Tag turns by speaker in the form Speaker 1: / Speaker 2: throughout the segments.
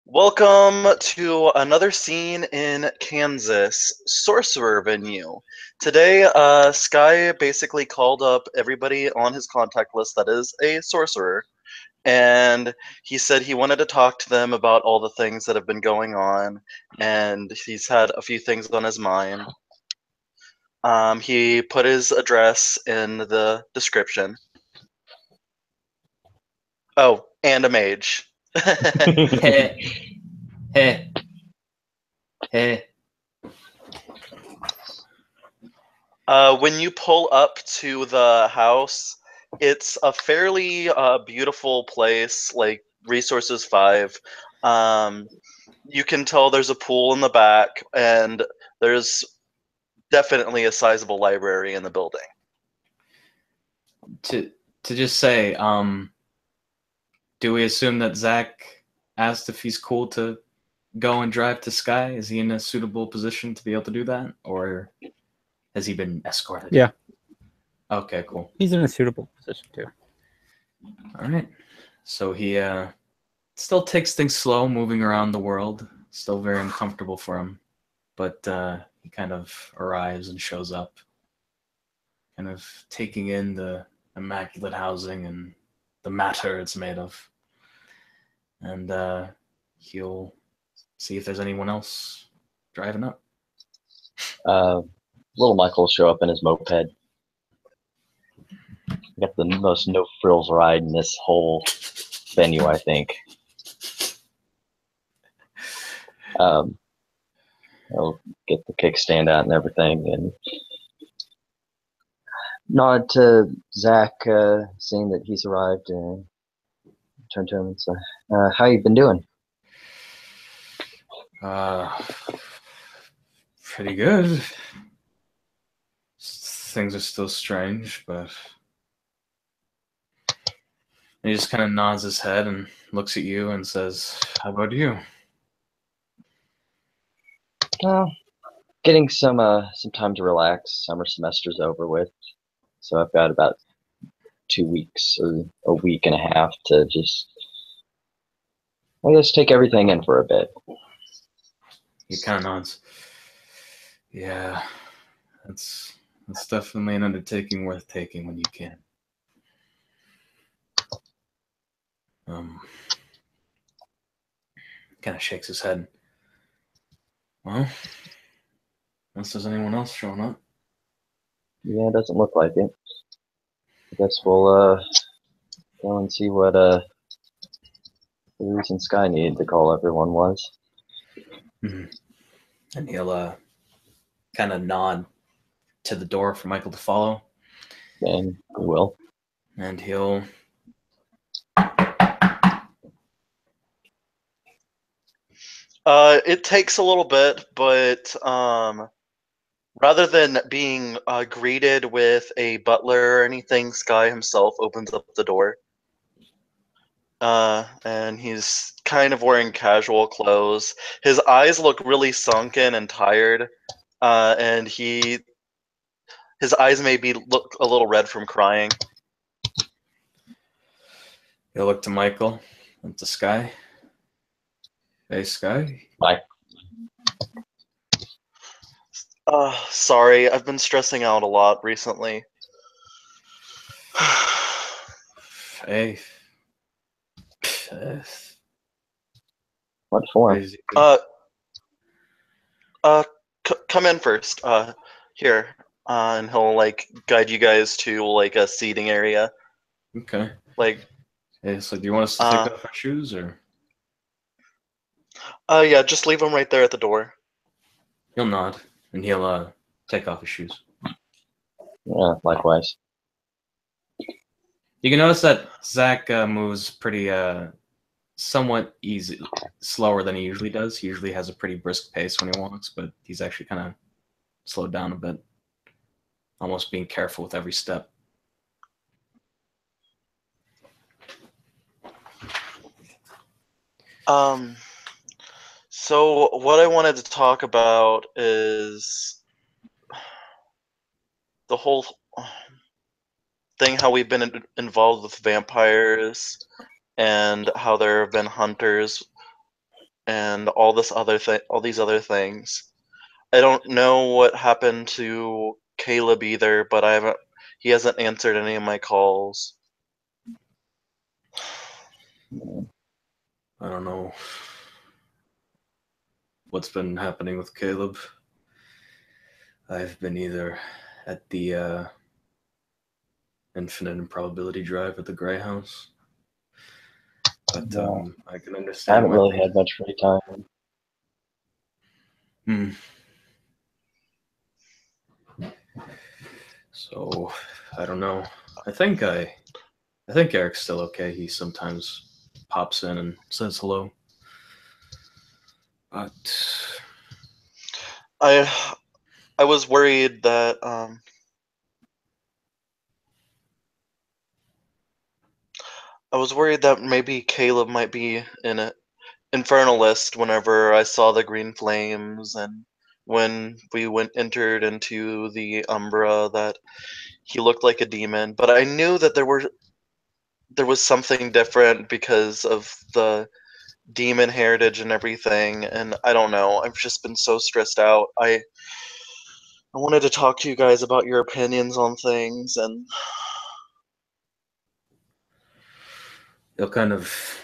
Speaker 1: Welcome to another scene in Kansas, Sorcerer Venue. Today, Sky basically called up everybody on his contact list that is a sorcerer, and he said he wanted to talk to them about all the things that have been going on, and he's had a few things on his mind. He put his address in the description. Oh, and a mage.
Speaker 2: Hey, hey, hey.
Speaker 1: When you pull up to the house, it's a fairly beautiful place, like Resources 5. You can tell there's a pool in the back, and there's definitely a sizable library in the building.
Speaker 2: To just say, do we assume that Zach asked if he's cool to go and drive to Sky? Is he in a suitable position to be able to do that, or has he been escorted?
Speaker 3: Yeah.
Speaker 2: Okay, cool.
Speaker 3: He's in a suitable position too.
Speaker 2: All right. So he still takes things slow, moving around the world. Still very uncomfortable for him, but he kind of arrives and shows up, kind of taking in the immaculate housing and the matter it's made of. And he'll see if there's anyone else driving up.
Speaker 4: Little Michael will show up in his moped. Got the most no frills ride in this whole venue, I think. He'll get the kickstand out and everything, and nod to Zach, seeing that he's arrived, and turn to him and say, "How you been doing?"
Speaker 2: Pretty good. Things are still strange, but he just kind of nods his head and looks at you and says, "How about you?"
Speaker 4: Getting some time to relax. Summer semester's over with, so I've got about 2 weeks or a week and a half to just, I guess, take everything in for a bit.
Speaker 2: He kind of nods. Yeah, that's definitely an undertaking worth taking when you can. Kind of shakes his head. Well, unless there's anyone else showing up.
Speaker 4: Yeah, it doesn't look like it. I guess we'll go and see what the reason Sky needed to call everyone was.
Speaker 2: Mm-hmm. And he'll kind of nod to the door for Michael to follow.
Speaker 4: And we will.
Speaker 2: And he'll
Speaker 1: It takes a little bit, but rather than being greeted with a butler or anything, Sky himself opens up the door. And he's kind of wearing casual clothes. His eyes look really sunken and tired, and his eyes maybe look a little red from crying.
Speaker 2: He'll look to Michael and to Sky. Hey, Sky.
Speaker 4: Bye.
Speaker 1: Sorry, I've been stressing out a lot recently.
Speaker 2: Hey.
Speaker 4: What for?
Speaker 1: Come in first. Here. And he'll like guide you guys to like a seating area.
Speaker 2: Okay.
Speaker 1: Like.
Speaker 2: Hey, so do you want us to take off our shoes or?
Speaker 1: Yeah, just leave them right there at the door.
Speaker 2: He'll nod and he'll take off his shoes.
Speaker 4: Yeah, likewise.
Speaker 2: You can notice that Zach moves pretty somewhat slower than he usually does. He usually has a pretty brisk pace when he walks, but he's actually kind of slowed down a bit, almost being careful with every step.
Speaker 1: So what I wanted to talk about is the whole thing, how we've been involved with vampires and how there have been hunters and all these other things. I don't know what happened to Caleb either, but he hasn't answered any of my calls.
Speaker 2: I don't know what's been happening with Caleb. I've been either at the infinite improbability drive at the Grey House, but I can
Speaker 4: I
Speaker 2: understand
Speaker 4: haven't
Speaker 2: why
Speaker 4: really
Speaker 2: they.
Speaker 4: had much free time.
Speaker 2: Hmm. So I don't know. I think Eric's still okay. He sometimes pops in and says hello. But
Speaker 1: I was worried that maybe Caleb might be in an Infernal List whenever I saw the green flames and when we entered into the Umbra, that he looked like a demon. But I knew that there was something different because of the demon heritage and everything, and I don't know. I've just been so stressed out. I wanted to talk to you guys about your opinions on things, and
Speaker 2: he'll kind of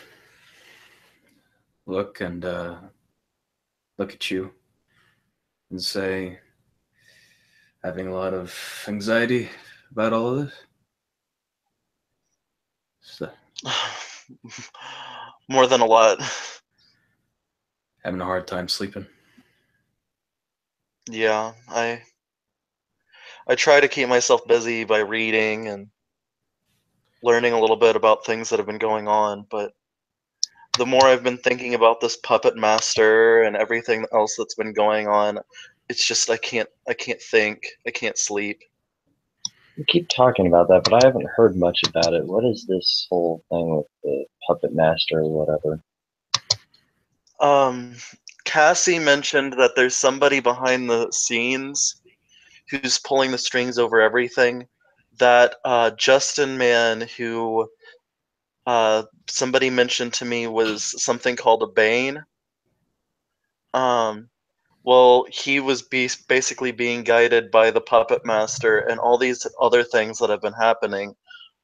Speaker 2: look and look at you and say, having a lot of anxiety about all of this. So,
Speaker 1: more than a lot.
Speaker 2: having a hard time sleeping.
Speaker 1: Yeah, I try to keep myself busy by reading and learning a little bit about things that have been going on, but the more I've been thinking about this puppet master and everything else that's been going on, it's just I can't think. I can't sleep.
Speaker 4: We keep talking about that, but I haven't heard much about it. What is this whole thing with the puppet master or whatever?
Speaker 1: Cassie mentioned that there's somebody behind the scenes who's pulling the strings over everything. That Justin man who somebody mentioned to me was something called a Bane. Well, he was basically being guided by the puppet master, and all these other things that have been happening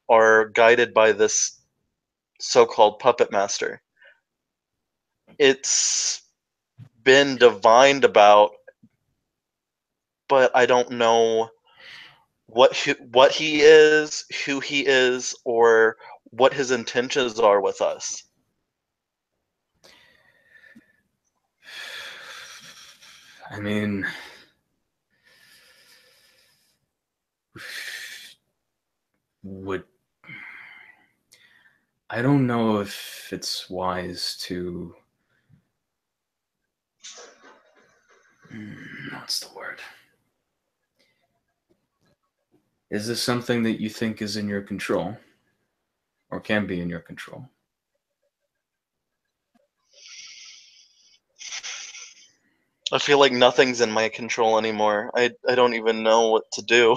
Speaker 1: are guided by this so-called puppet master. It's been divined about, but I don't know what he is, who he is, or what his intentions are with us.
Speaker 2: I mean, would I don't know if it's wise to. What's the word? Is this something that you think is in your control or can be in your control?
Speaker 1: I feel like nothing's in my control anymore. I don't even know what to do.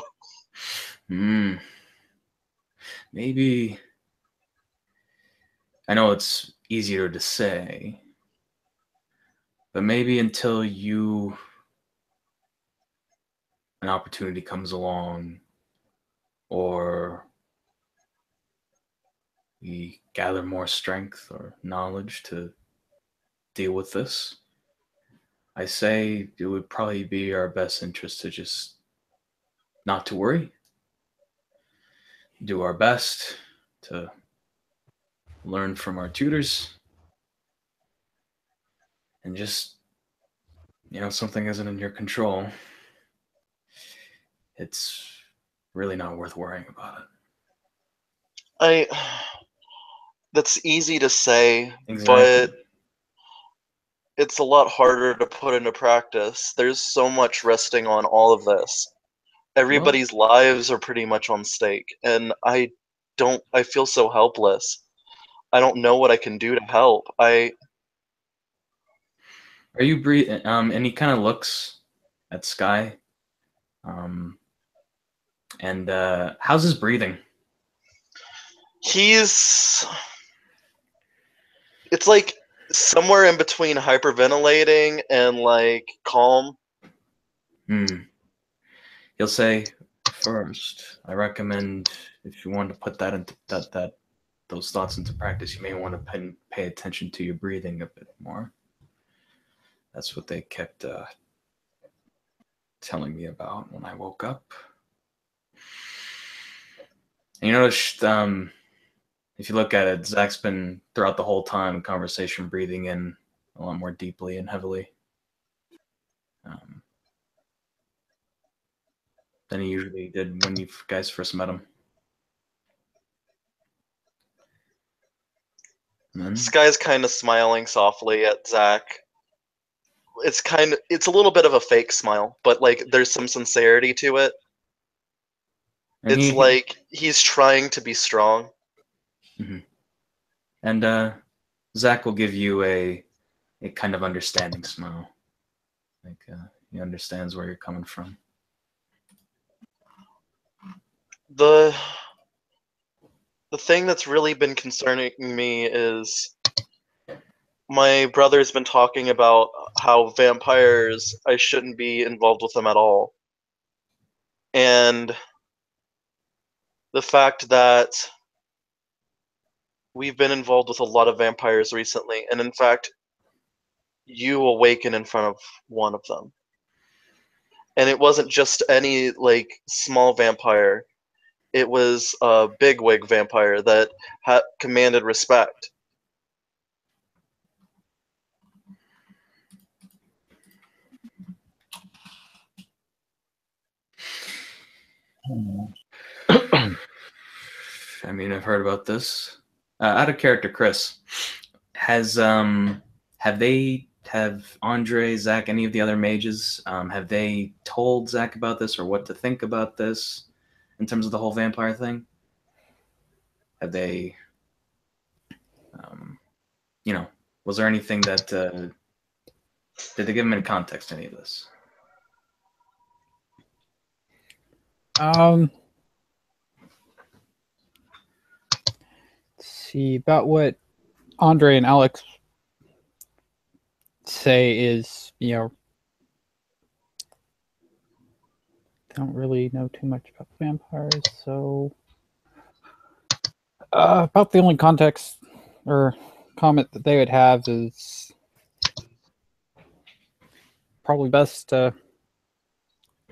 Speaker 2: Maybe. I know it's easier to say, but maybe until an opportunity comes along, or we gather more strength or knowledge to deal with this, I say it would probably be our best interest to just not to worry, do our best to learn from our tutors, and just, something isn't in your control. It's really not worth worrying about it.
Speaker 1: That's easy to say,
Speaker 2: Exactly.
Speaker 1: but it's a lot harder to put into practice. There's so much resting on all of this.
Speaker 2: Well,
Speaker 1: Everybody's lives are pretty much on stake, and I feel so helpless. I don't know what I can do to help.
Speaker 2: are you breathing? And he kind of looks at Sky. And how's his breathing?
Speaker 1: It's like somewhere in between hyperventilating and like calm.
Speaker 2: He'll say, first, I recommend if you want to put that into those thoughts into practice, you may want to pay attention to your breathing a bit more. That's what they kept telling me about when I woke up. And you notice, if you look at it, Zach's been throughout the whole time in conversation breathing in a lot more deeply and heavily than he usually did when you guys first met him.
Speaker 1: This guy's kind of smiling softly at Zach. It's a little bit of a fake smile, but like there's some sincerity to it.
Speaker 2: And
Speaker 1: it's like he's trying to be strong.
Speaker 2: Mm-hmm. And Zach will give you a kind of understanding smile. Like he understands where you're coming from.
Speaker 1: The thing that's really been concerning me is my brother's been talking about how vampires, I shouldn't be involved with them at all. And the fact that we've been involved with a lot of vampires recently, and in fact, you awaken in front of one of them. And it wasn't just any, like, small vampire. It was a bigwig vampire that commanded respect.
Speaker 2: I mean, I've heard about this. Out of character, Chris, have Andre, Zach, any of the other mages, have they told Zach about this or what to think about this in terms of the whole vampire thing? Have they, was there anything that, did they give him any context to any of this?
Speaker 3: Let's see, about what Andre and Alex say is, don't really know too much about vampires, so about the only context or comment that they would have is probably best to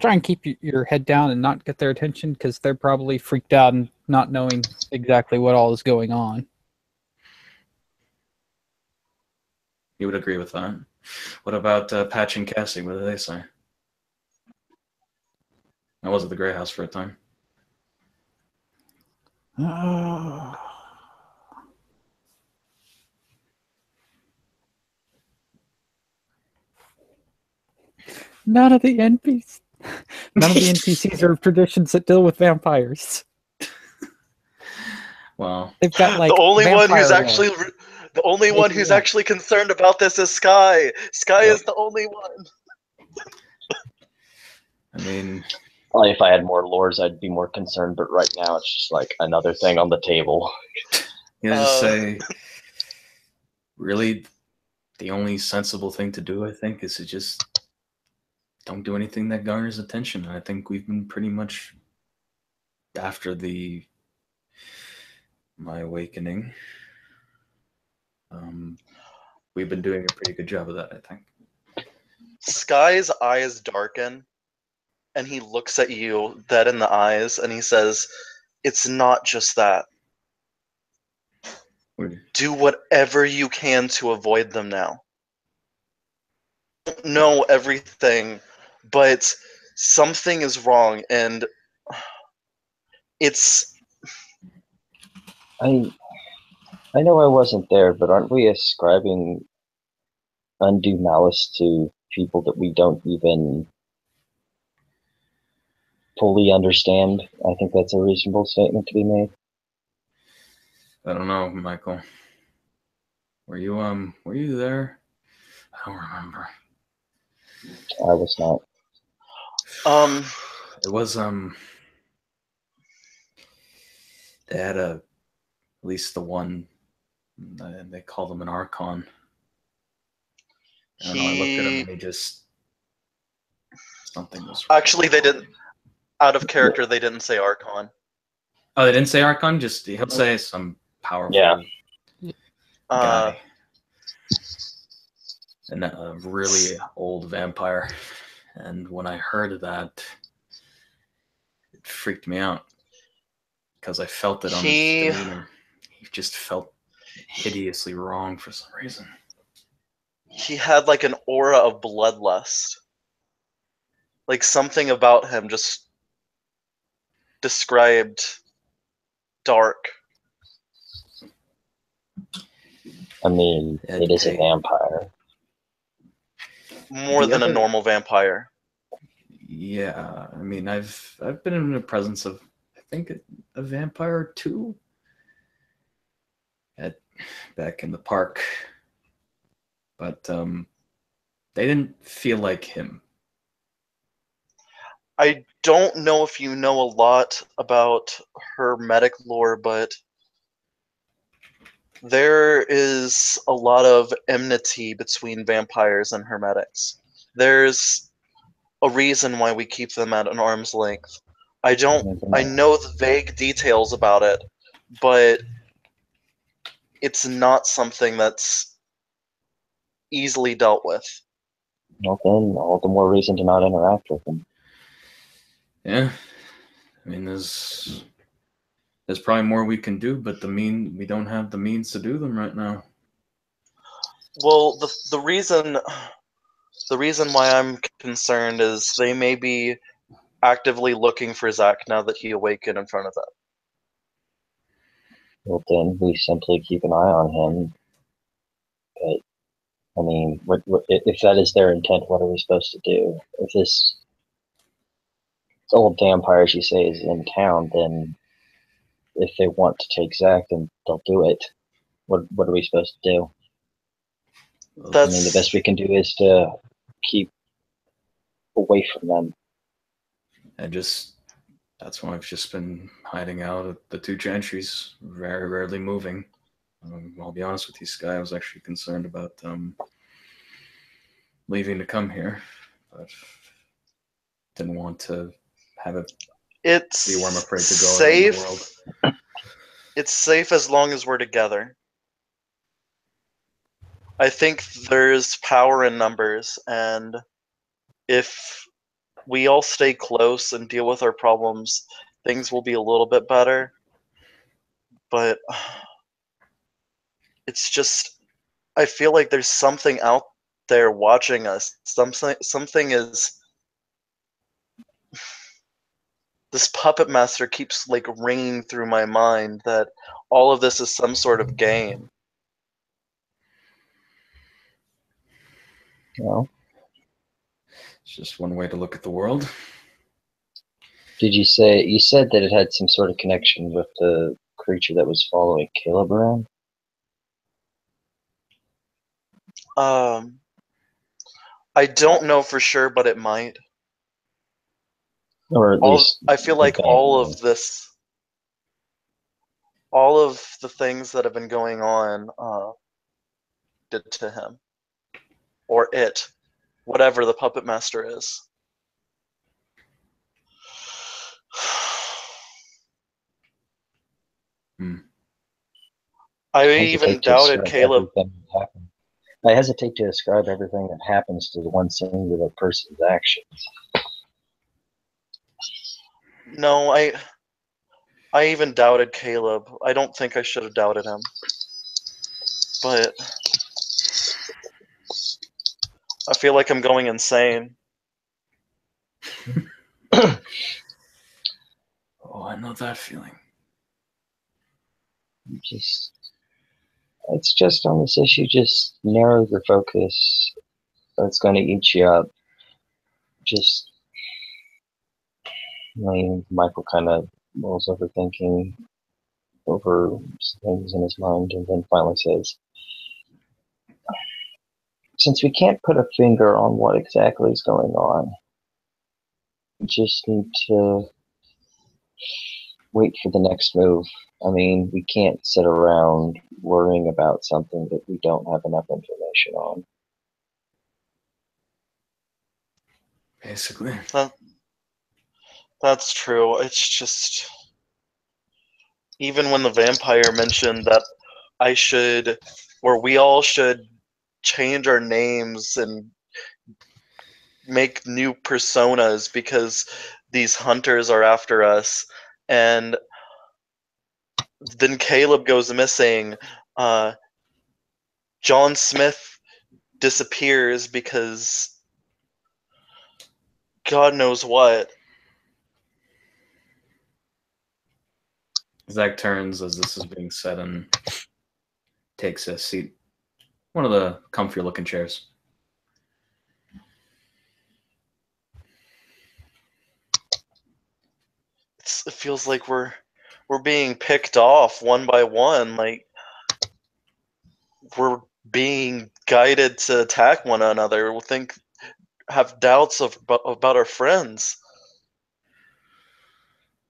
Speaker 3: try and keep your head down and not get their attention, because they're probably freaked out and not knowing exactly what all is going on.
Speaker 2: You would agree with that. What about Patch and Cassie? What do they say? I was at the Grey House for a time.
Speaker 3: None of the NPCs are traditions that deal with vampires.
Speaker 2: Well,
Speaker 3: they've got like
Speaker 1: the only one who's
Speaker 3: lore.
Speaker 1: actually concerned about this is Sky. Sky is the only one.
Speaker 2: I mean,
Speaker 4: probably if I had more lores, I'd be more concerned. But right now, it's just like another thing on the table.
Speaker 2: Just say, really, the only sensible thing to do, I think, is to just don't do anything that garners attention. And I think we've been pretty much, after my awakening, we've been doing a pretty good job of that, I think.
Speaker 1: Sky's eyes darken, and he looks at you dead in the eyes, and he says, "It's not just that. Do whatever you can to avoid them now. I don't know everything, but something is wrong, and it's..."
Speaker 4: I know I wasn't there, but aren't we ascribing undue malice to people that we don't even fully understand? I think that's a reasonable statement to be made.
Speaker 2: I don't know, Michael. Were you there? I don't remember.
Speaker 4: I was not.
Speaker 2: It was they had at least the one, they called him an Archon. I don't know, I looked at him and he just something was wrong.
Speaker 1: Actually, they didn't. Out of character, they didn't say Archon.
Speaker 2: Oh, they didn't say Archon. Just he'll say some powerful
Speaker 4: Yeah.
Speaker 2: guy, and a really old vampire. And when I heard that, it freaked me out because I felt it on his demeanor. He just felt hideously wrong for some reason.
Speaker 1: He had like an aura of bloodlust. Like something about him just described dark.
Speaker 4: I mean, it is a vampire.
Speaker 1: More than a normal vampire.
Speaker 2: Yeah, I mean, I've been in the presence of, I think, a vampire or two back in the park, but they didn't feel like him.
Speaker 1: I don't know if you know a lot about hermetic lore, but there is a lot of enmity between vampires and hermetics. There's a reason why we keep them at an arm's length. I know the vague details about it, but it's not something that's easily dealt with.
Speaker 4: Well, then, all the more reason to not interact with them.
Speaker 2: Yeah, I mean, there's probably more we can do, but we don't have the means to do them right now.
Speaker 1: Well, the reason why I'm concerned is they may be actively looking for Zach now that he awakened in front of them.
Speaker 4: Well, then we simply keep an eye on him. But I mean, if that is their intent, what are we supposed to do? If this old vampire, as you say, is in town, then if they want to take Zach, then they'll do it. What are we supposed to do? I mean, the best we can do is to keep away from them.
Speaker 2: That's why I've just been hiding out at the two gentries, very rarely moving. I'll be honest with you, Sky, I was actually concerned about leaving to come here, but didn't want to have it be where I'm afraid to go
Speaker 1: safe.
Speaker 2: in the world.
Speaker 1: It's safe as long as we're together. I think there's power in numbers, and if we all stay close and deal with our problems, things will be a little bit better. But it's just, I feel like there's something out there watching us. Something is. This puppet master keeps like ringing through my mind that all of this is some sort of game.
Speaker 4: Well,
Speaker 2: it's just one way to look at the world.
Speaker 4: You said that it had some sort of connection with the creature that was following Caleb around?
Speaker 1: I don't know for sure, but it might.
Speaker 4: Or at least
Speaker 1: I feel like all of the things that have been going on did to him. Or it. Whatever the puppet master is. I even doubted Caleb.
Speaker 4: I hesitate to describe everything that happens to the one singular person's actions.
Speaker 1: No, I even doubted Caleb. I don't think I should have doubted him. But I feel like I'm going insane.
Speaker 2: Oh, I know that feeling.
Speaker 4: It's just on this issue, just narrow your focus. It's going to eat you up. Michael kind of rolls over thinking over things in his mind and then finally says, since we can't put a finger on what exactly is going on, we just need to wait for the next move. I mean, we can't sit around worrying about something that we don't have enough information on.
Speaker 2: Basically.
Speaker 1: That's true. It's just, even when the vampire mentioned that I should, or we all should change our names and make new personas because these hunters are after us, and then Caleb goes missing. John Smith disappears because God knows what.
Speaker 2: Zach turns as this is being said and takes a seat. One of the comfy looking chairs.
Speaker 1: It feels like we're being picked off one by one, like we're being guided to attack one another. We'll have doubts about our friends.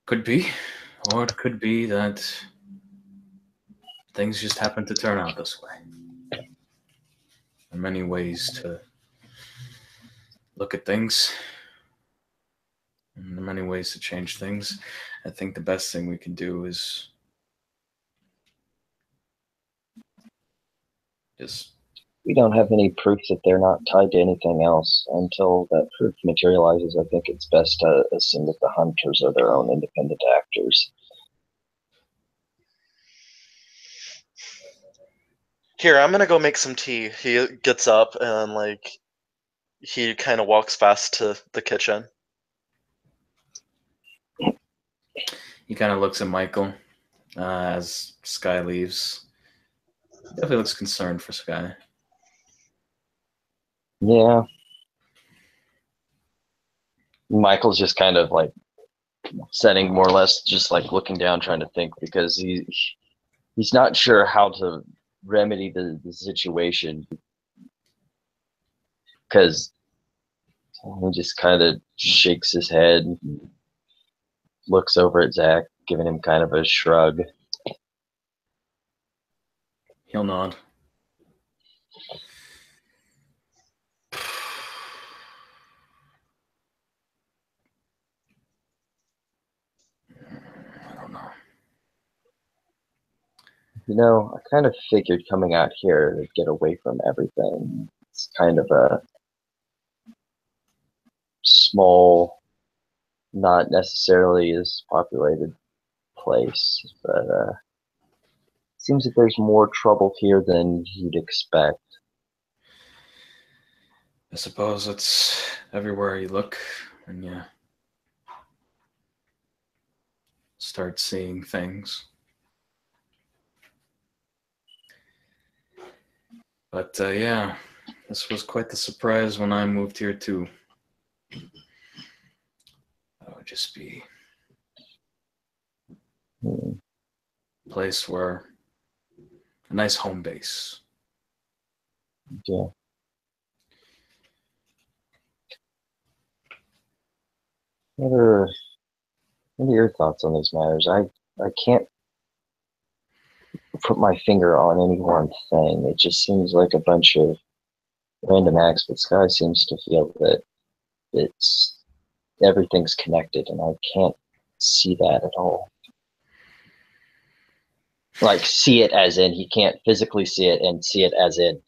Speaker 2: Could be. Or it could be that things just happen to turn out this way. There are many ways to look at things. And there are many ways to change things. I think the best thing we can do is just...
Speaker 4: We don't have any proof that they're not tied to anything else. Until that proof materializes, I think it's best to assume that the hunters are their own independent actors.
Speaker 1: Here, I'm gonna go make some tea. He gets up and he kind of walks fast to the kitchen.
Speaker 2: He kind of looks at Michael as Sky leaves. Definitely looks concerned for Sky.
Speaker 4: Yeah. Michael's just kind of like sitting more or less, just like looking down, trying to think, because he's not sure how to remedy the situation, because he just kind of shakes his head, looks over at Zach, giving him kind of a shrug.
Speaker 2: He'll nod. I don't know.
Speaker 4: You know, I kind of figured coming out here to get away from everything. It's kind of a small, not necessarily as populated place, but seems that there's more trouble here than you'd expect.
Speaker 2: I suppose it's everywhere you look and you start seeing things. But yeah, this was quite the surprise when I moved here too. That would just be a place where a nice home base.
Speaker 4: Yeah. What are your thoughts on these matters? I can't put my finger on any one thing. It just seems like a bunch of random acts, but Sky seems to feel that everything's connected, and I can't see that at all. Like, see it as in, he can't physically see it, and see it as in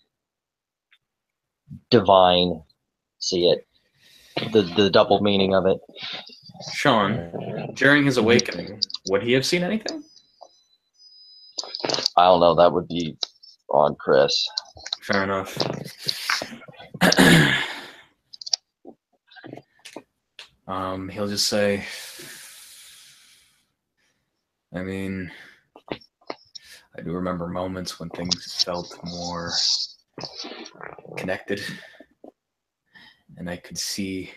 Speaker 4: divine, see it, the double meaning of it.
Speaker 2: Sean, during his awakening, would he have seen anything?
Speaker 4: I don't know, that would be on Chris.
Speaker 2: Fair enough. He'll just say, I mean, I do remember moments when things felt more connected, and I could see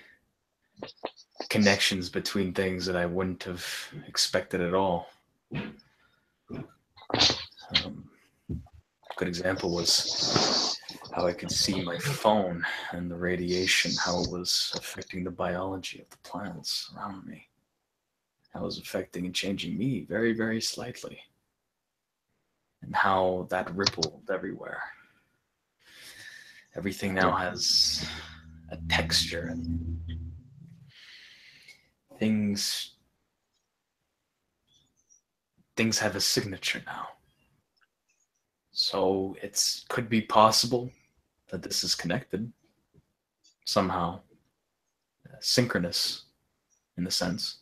Speaker 2: connections between things that I wouldn't have expected at all. Good example was how I could see my phone and the radiation, how it was affecting the biology of the plants around me. How it was affecting and changing me very, very slightly. And how that rippled everywhere. Everything now has a texture and things have a signature now. So could be possible that this is connected somehow, synchronous in a sense.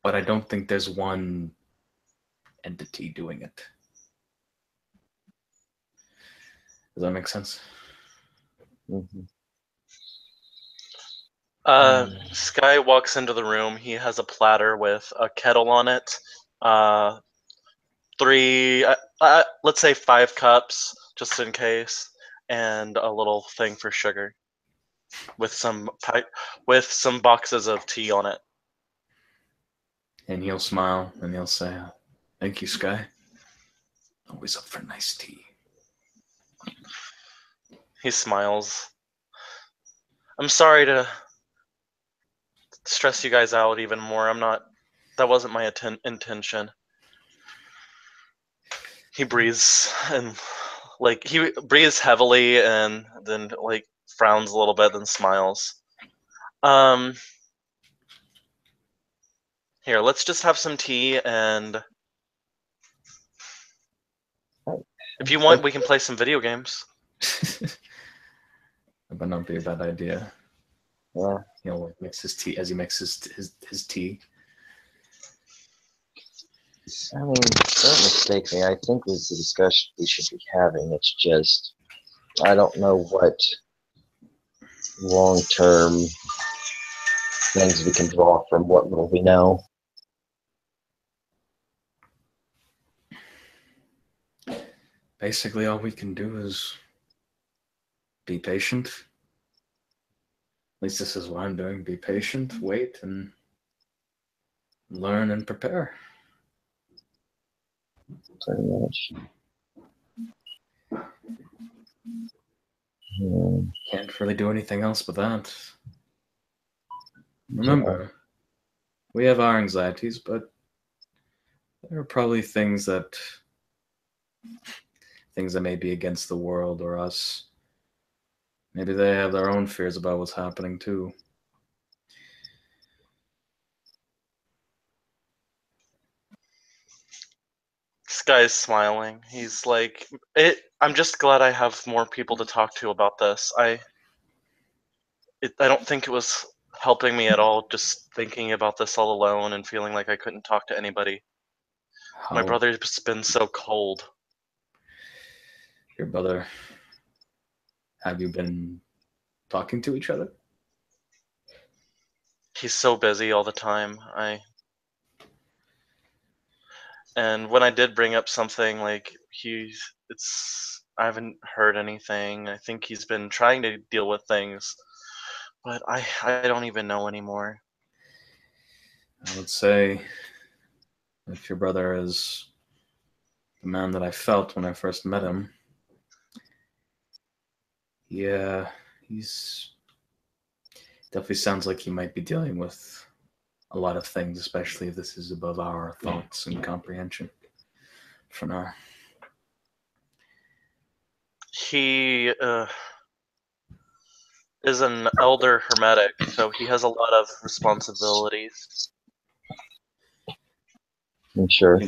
Speaker 2: But I don't think there's one entity doing it. Does that make sense?
Speaker 4: Mm-hmm.
Speaker 1: Sky walks into the room. He has a platter with a kettle on it. Let's say 5 cups, just in case, and a little thing for sugar, with some boxes of tea on it.
Speaker 2: And he'll smile and he'll say, "Thank you, Sky. Always up for nice tea."
Speaker 1: He smiles. I'm sorry to stress you guys out even more. That wasn't my intention. He breathes and he breathes heavily and then frowns a little bit, then smiles. Here, let's just have some tea, and if you want, we can play some video games.
Speaker 2: That might not be a bad idea.
Speaker 4: Yeah.
Speaker 2: He'll mix his tea as he mixes his tea.
Speaker 4: I mean, don't mistake me. I think this is the discussion we should be having. It's just, I don't know what long-term things we can draw from what little we know.
Speaker 2: Basically, all we can do is be patient. At least this is what I'm doing. Be patient, wait, and learn and prepare.
Speaker 4: Pretty much.
Speaker 2: Can't really do anything else but that. Remember, we have our anxieties, but there are probably things that may be against the world or us. Maybe they have their own fears about what's happening too.
Speaker 1: This guy's smiling. He's like, I'm just glad I have more people to talk to about this. I don't think it was helping me at all, just thinking about this all alone and feeling like I couldn't talk to anybody. My brother's been so cold.
Speaker 2: Your brother, have you been talking to each other?
Speaker 1: He's so busy all the time. And when I did bring up something, I haven't heard anything. I think he's been trying to deal with things, but I don't even know anymore.
Speaker 2: I would say if your brother is the man that I felt when I first met him, yeah, he's definitely sounds like he might be dealing with a lot of things, especially if this is above our thoughts and comprehension for now.
Speaker 1: He is an elder hermetic, so he has a lot of responsibilities.
Speaker 4: I'm sure.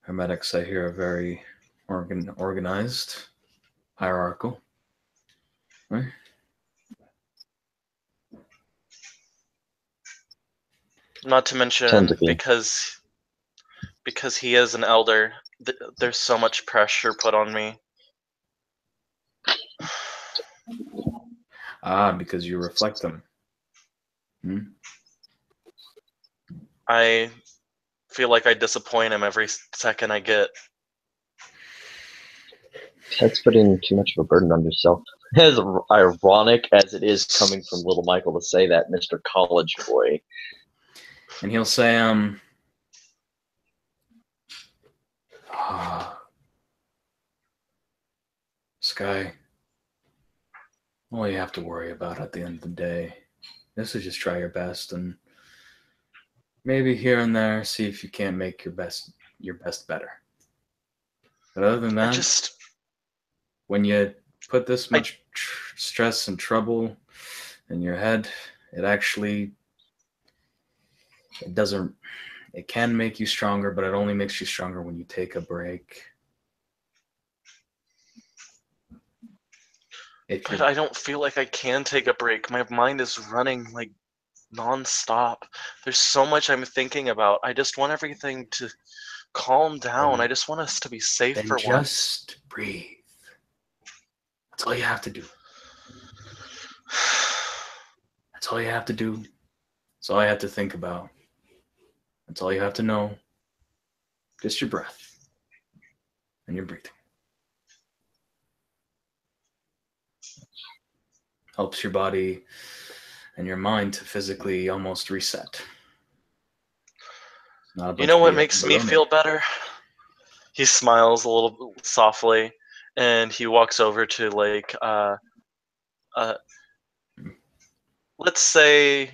Speaker 2: Hermetics, I hear, are very organized, hierarchical. Right?
Speaker 1: Not to mention, because he is an elder, there's so much pressure put on me.
Speaker 2: Because you reflect them.
Speaker 1: I feel like I disappoint him every second I get.
Speaker 4: That's putting too much of a burden on yourself. As ironic as it is coming from little Michael to say that, Mr. College Boy.
Speaker 2: And he'll say, Sky, all you have to worry about at the end of the day is to just try your best, and maybe here and there see if you can't make your best better. But other than that, when you put this much stress and trouble in your head, it doesn't. It can make you stronger, but it only makes you stronger when you take a break.
Speaker 1: But I don't feel like I can take a break. My mind is running like nonstop. There's so much I'm thinking about. I just want everything to calm down. I just want us to be safe
Speaker 2: Then
Speaker 1: for once.
Speaker 2: just breathe. That's all you have to do. That's all you have to do. That's all you have to think about. That's all you have to know. Just your breath and your breathing. Helps your body and your mind to physically almost reset.
Speaker 1: You know what makes me feel better? He smiles a little softly, and he walks over to like, let's say,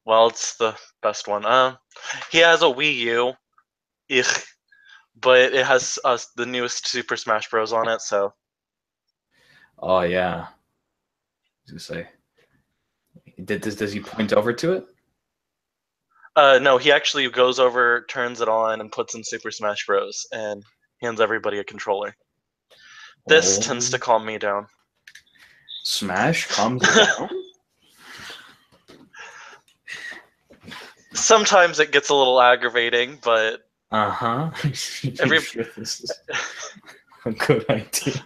Speaker 1: well, it's the best one. He has a Wii U, but it has the newest Super Smash Bros. On it, so.
Speaker 2: Oh yeah. I was gonna say. Does he point over to it?
Speaker 1: No, he actually goes over, turns it on, and puts in Super Smash Bros. And hands everybody a controller. This tends to calm me down.
Speaker 2: Smash calms you down?
Speaker 1: Sometimes it gets a little aggravating, but
Speaker 2: This is a good idea.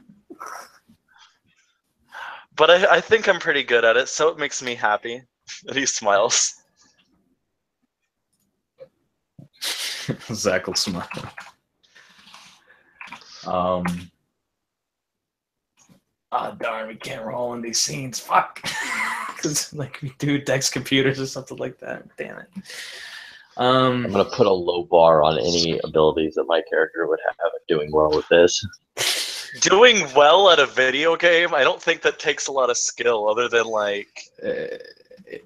Speaker 1: But I think I'm pretty good at it, so it makes me happy. And he smiles.
Speaker 2: Zach will smile. Darn, we can't roll in these scenes. Fuck. Because like we do Dex computers or something like that. Damn it.
Speaker 4: I'm gonna put a low bar on any abilities that my character would have doing well with this.
Speaker 1: Doing well at a video game, I don't think that takes a lot of skill, other than like.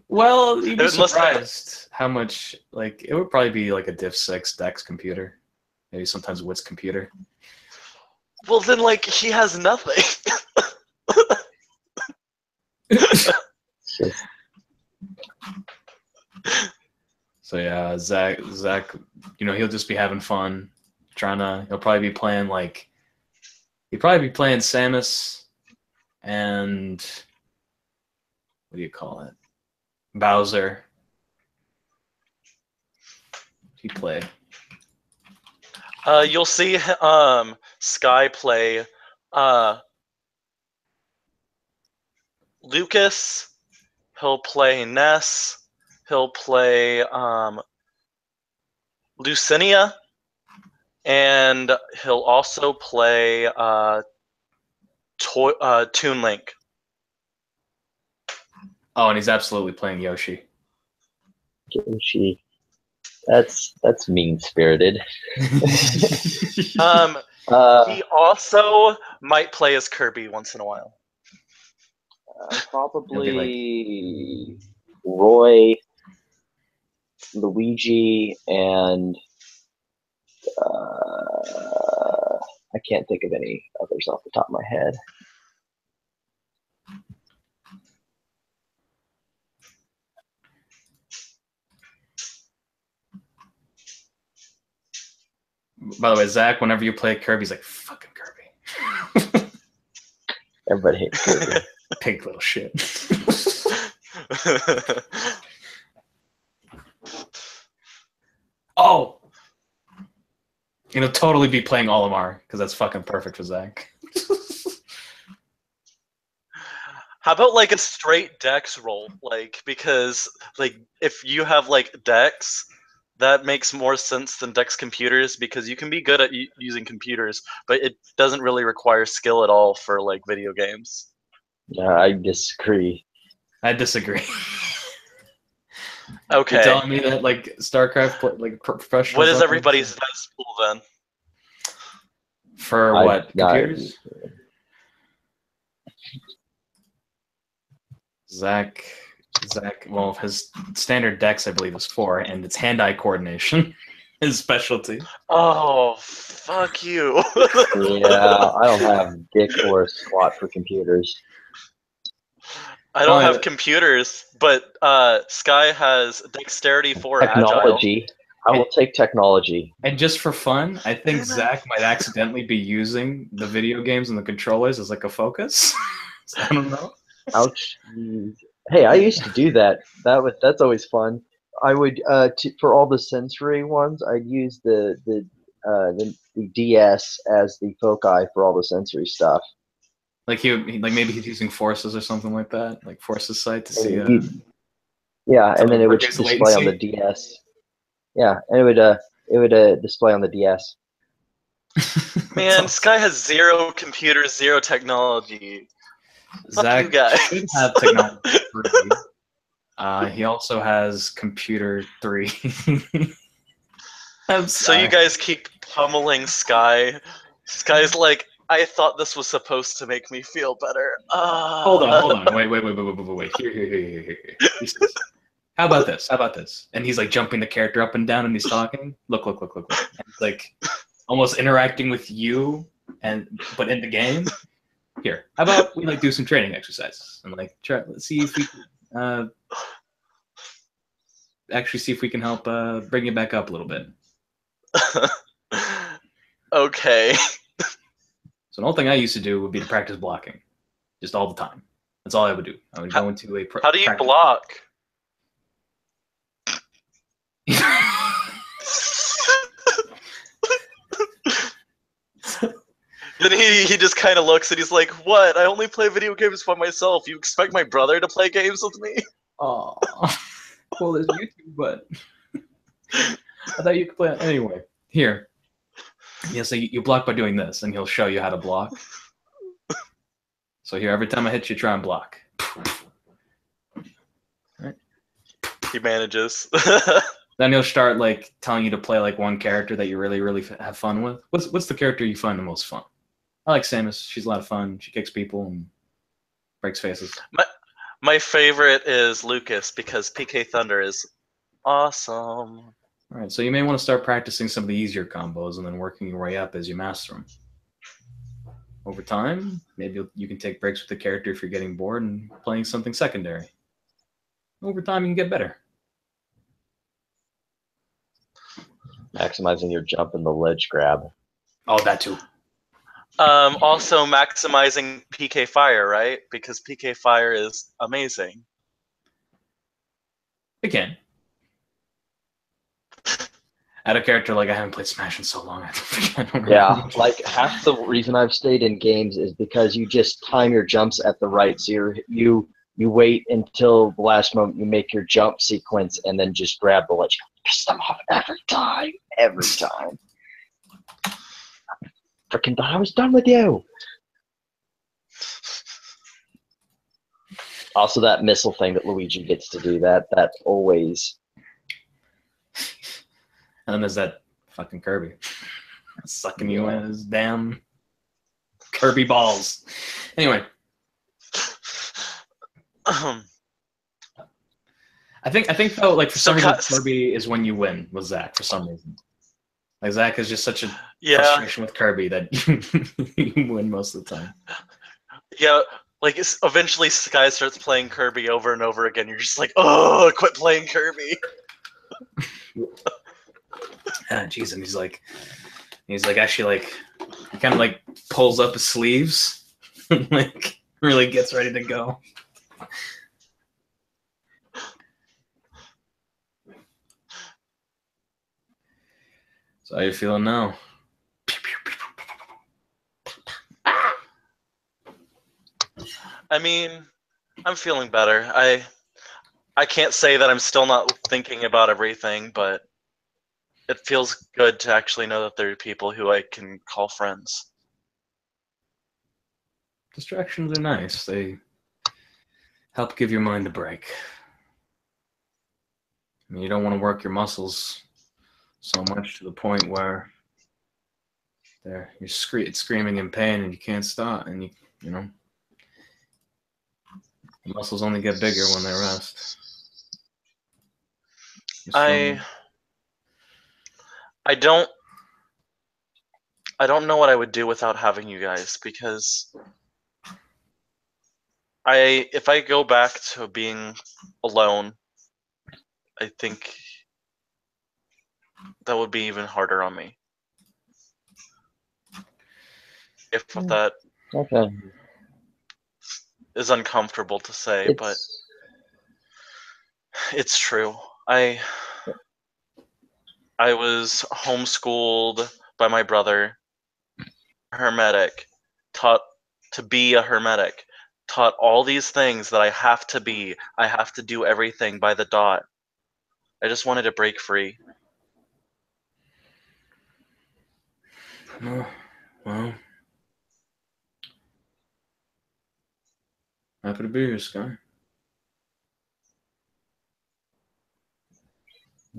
Speaker 2: Well, you'd be surprised how much. Like, it would probably be like a Div 6 Dex computer, maybe sometimes Wit's computer.
Speaker 1: Well, then like he has nothing.
Speaker 2: So yeah, Zach, he'll just be having fun, he'll probably be playing Samus and what do you call it? Bowser. He play.
Speaker 1: You'll see Sky play Lucas. He'll play Ness. He'll play Lucinia, and he'll also play Toon Link.
Speaker 2: Oh, and he's absolutely playing Yoshi.
Speaker 4: Yoshi. That's mean-spirited.
Speaker 1: He also might play as Kirby once in a while.
Speaker 4: Probably Roy, Luigi, and I can't think of any others off the top of my head.
Speaker 2: By the way, Zach, whenever you play Kirby, he's like, fucking Kirby.
Speaker 4: Everybody hates Kirby.
Speaker 2: Pink little shit. Oh! He'll totally be playing Olimar, because that's fucking perfect for Zach.
Speaker 1: How about like a straight Dex roll? Like, because like if you have like Dex, that makes more sense than Dex computers, because you can be good at using computers, but it doesn't really require skill at all for like video games.
Speaker 4: I disagree.
Speaker 2: I disagree.
Speaker 1: Okay.
Speaker 2: You're telling me that like StarCraft, like professional.
Speaker 1: What is everybody's Dex pool then?
Speaker 2: For what? Computers? Zach, well, his standard Dex, I believe, is 4, and it's hand-eye coordination. his specialty.
Speaker 1: Oh, fuck you.
Speaker 4: Yeah, I don't have dick or squat for computers.
Speaker 1: I don't
Speaker 2: Well,
Speaker 1: have computers, but Sky has dexterity for agile.
Speaker 4: Technology. I will take technology.
Speaker 2: And just for fun, I think
Speaker 1: Damn it.
Speaker 2: Zach might accidentally be using the video games and the controllers as like a focus. I don't know.
Speaker 4: Ouch. Hey, I used to do that. That's always fun. I would for all the sensory ones, I'd use the DS as the foci for all the sensory stuff.
Speaker 2: Like like maybe he's using Forces or something like that, like Forces sight to see.
Speaker 4: Yeah, and then it would
Speaker 2: reduce
Speaker 4: display on the
Speaker 2: latency.
Speaker 4: DS. Yeah, and it would display on the DS.
Speaker 1: Man, Sky has 0 computers, 0 technology. Fuck
Speaker 2: Zach
Speaker 1: you guys.
Speaker 2: should have technology 3. He also has computer 3. I'm
Speaker 1: So you
Speaker 2: sorry.
Speaker 1: guys keep pummeling Sky. Sky's like, I thought this was supposed to make me feel better.
Speaker 2: Hold on. Wait. Here. He says, how about this? And he's like jumping the character up and down and he's talking. Look. And he's like almost interacting with you, but in the game. Here, how about we like do some training exercises and like try. Let's see if we actually see if we can help bring you back up a little bit.
Speaker 1: Okay.
Speaker 2: So the whole thing I used to do would be to practice blocking, just all the time. That's all I would do. I would go into a.
Speaker 1: How do you block? Then he just kind of looks and he's like, "What? I only play video games by myself. You expect my brother to play games with me?"
Speaker 2: Oh, well, there's YouTube, but I thought you could play anyway. Here, yeah. So you block by doing this, and he'll show you how to block. So here, every time I hit you, try and block. Right.
Speaker 1: He manages.
Speaker 2: Then he'll start like telling you to play like one character that you really have fun with. What's the character you find the most fun? I like Samus. She's a lot of fun. She kicks people and breaks faces.
Speaker 1: My favorite is Lucas because PK Thunder is awesome.
Speaker 2: All right, so you may want to start practicing some of the easier combos and then working your way up as you master them. Over time, maybe you can take breaks with the character if you're getting bored and playing something secondary. Over time, you can get better.
Speaker 4: Maximizing your jump and the ledge grab.
Speaker 2: Oh, that too.
Speaker 1: Also maximizing PK Fire, right? Because PK Fire is amazing.
Speaker 2: Again. Add a character like I haven't played Smash in so long. I don't
Speaker 4: Yeah,
Speaker 2: remember.
Speaker 4: like half the reason I've stayed in games is because you just time your jumps at the right. So you wait until the last moment, you make your jump sequence, and then just grab the ledge. Piss them off every time. Freaking thought I was done with you. Also, that missile thing that Luigi gets to do, that always.
Speaker 2: And then there's that fucking Kirby. Sucking you in his damn Kirby balls. Anyway. I think though, like for some reason, Kirby is when you win with Zach for some reason. Like Zach is just such a frustration with Kirby that you win most of the time.
Speaker 1: Yeah, like eventually Sky starts playing Kirby over and over again. You're just like, oh, quit playing Kirby.
Speaker 2: Jeez, and he's like actually like he kind of like pulls up his sleeves, like really gets ready to go. So how you feeling now?
Speaker 1: I mean, I'm feeling better. I can't say that I'm still not thinking about everything, but it feels good to actually know that there are people who I can call friends.
Speaker 2: Distractions are nice. They help give your mind a break. I mean, you don't want to work your muscles so much to the point where you're screaming in pain and you can't stop, and you know the muscles only get bigger when they rest.
Speaker 1: I don't know what I would do without having you guys, because if I go back to being alone, I think that would be even harder on me. If that
Speaker 4: Okay.
Speaker 1: is uncomfortable to say, but it's true. I was homeschooled by my brother, hermetic, taught to be a hermetic, taught all these things that I have to be. I have to do everything by the dot. I just wanted to break free.
Speaker 2: Well, happy to be here, Sky.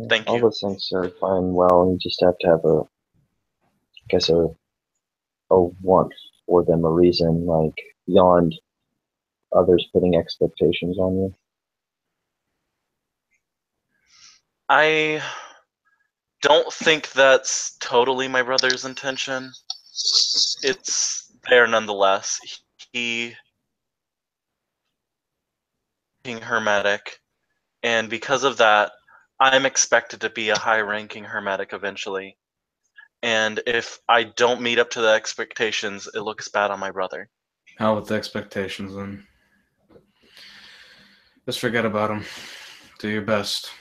Speaker 1: Thank
Speaker 4: All
Speaker 1: you.
Speaker 4: those things are fine. Well, you just have to have a want for them, a reason, like beyond others putting expectations on you.
Speaker 1: I don't think that's totally my brother's intention. It's there nonetheless. He being hermetic, and because of that, I'm expected to be a high-ranking hermetic eventually. And if I don't meet up to the expectations, it looks bad on my brother.
Speaker 2: How with the expectations then? Just forget about them. Do your best.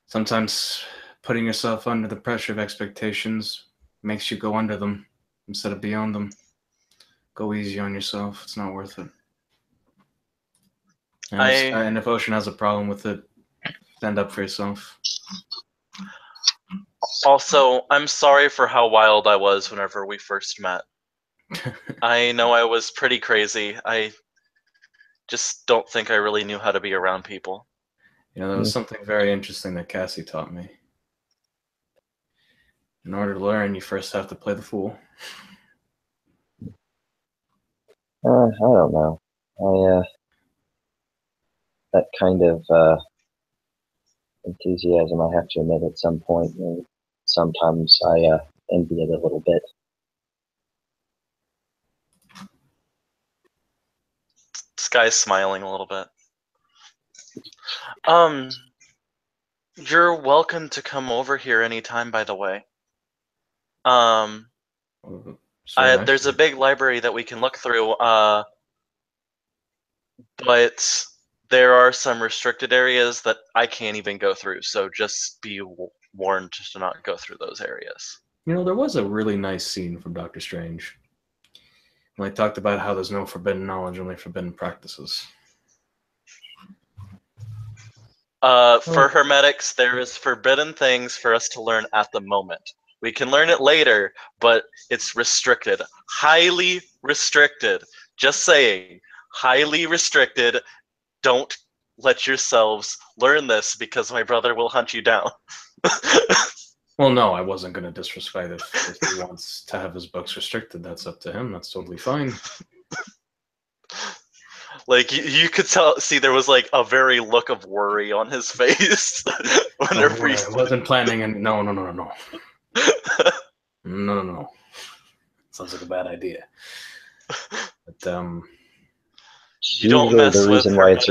Speaker 2: Sometimes putting yourself under the pressure of expectations makes you go under them instead of beyond them. Go easy on yourself. It's not worth it. And if Ocean has a problem with it, stand up for yourself.
Speaker 1: Also, I'm sorry for how wild I was whenever we first met. I know I was pretty crazy. I just don't think I really knew how to be around people.
Speaker 2: You know, there was something very interesting that Cassie taught me. In order to learn, you first have to play the fool.
Speaker 4: I don't know. That kind of enthusiasm, I have to admit, at some point, and sometimes I envy it a little bit.
Speaker 1: Sky's smiling a little bit. You're welcome to come over here anytime, by the way. There's a big library that we can look through, but there are some restricted areas that I can't even go through, so just be warned to not go through those areas.
Speaker 2: You know, there was a really nice scene from Doctor Strange when they talked about how there's no forbidden knowledge, only forbidden practices.
Speaker 1: For hermetics, there is forbidden things for us to learn at the moment. We can learn it later, but it's restricted. Highly restricted. Just saying. Highly restricted. Don't let yourselves learn this because my brother will hunt you down.
Speaker 2: Well, no, I wasn't going to disrespect if he wants to have his books restricted. That's up to him. That's totally fine.
Speaker 1: Like, you could see there was like a very look of worry on his face. Whenever
Speaker 2: I wasn't planning, and no. No. Sounds like a bad idea. But
Speaker 1: you don't mess
Speaker 4: the
Speaker 1: with
Speaker 4: reason why it's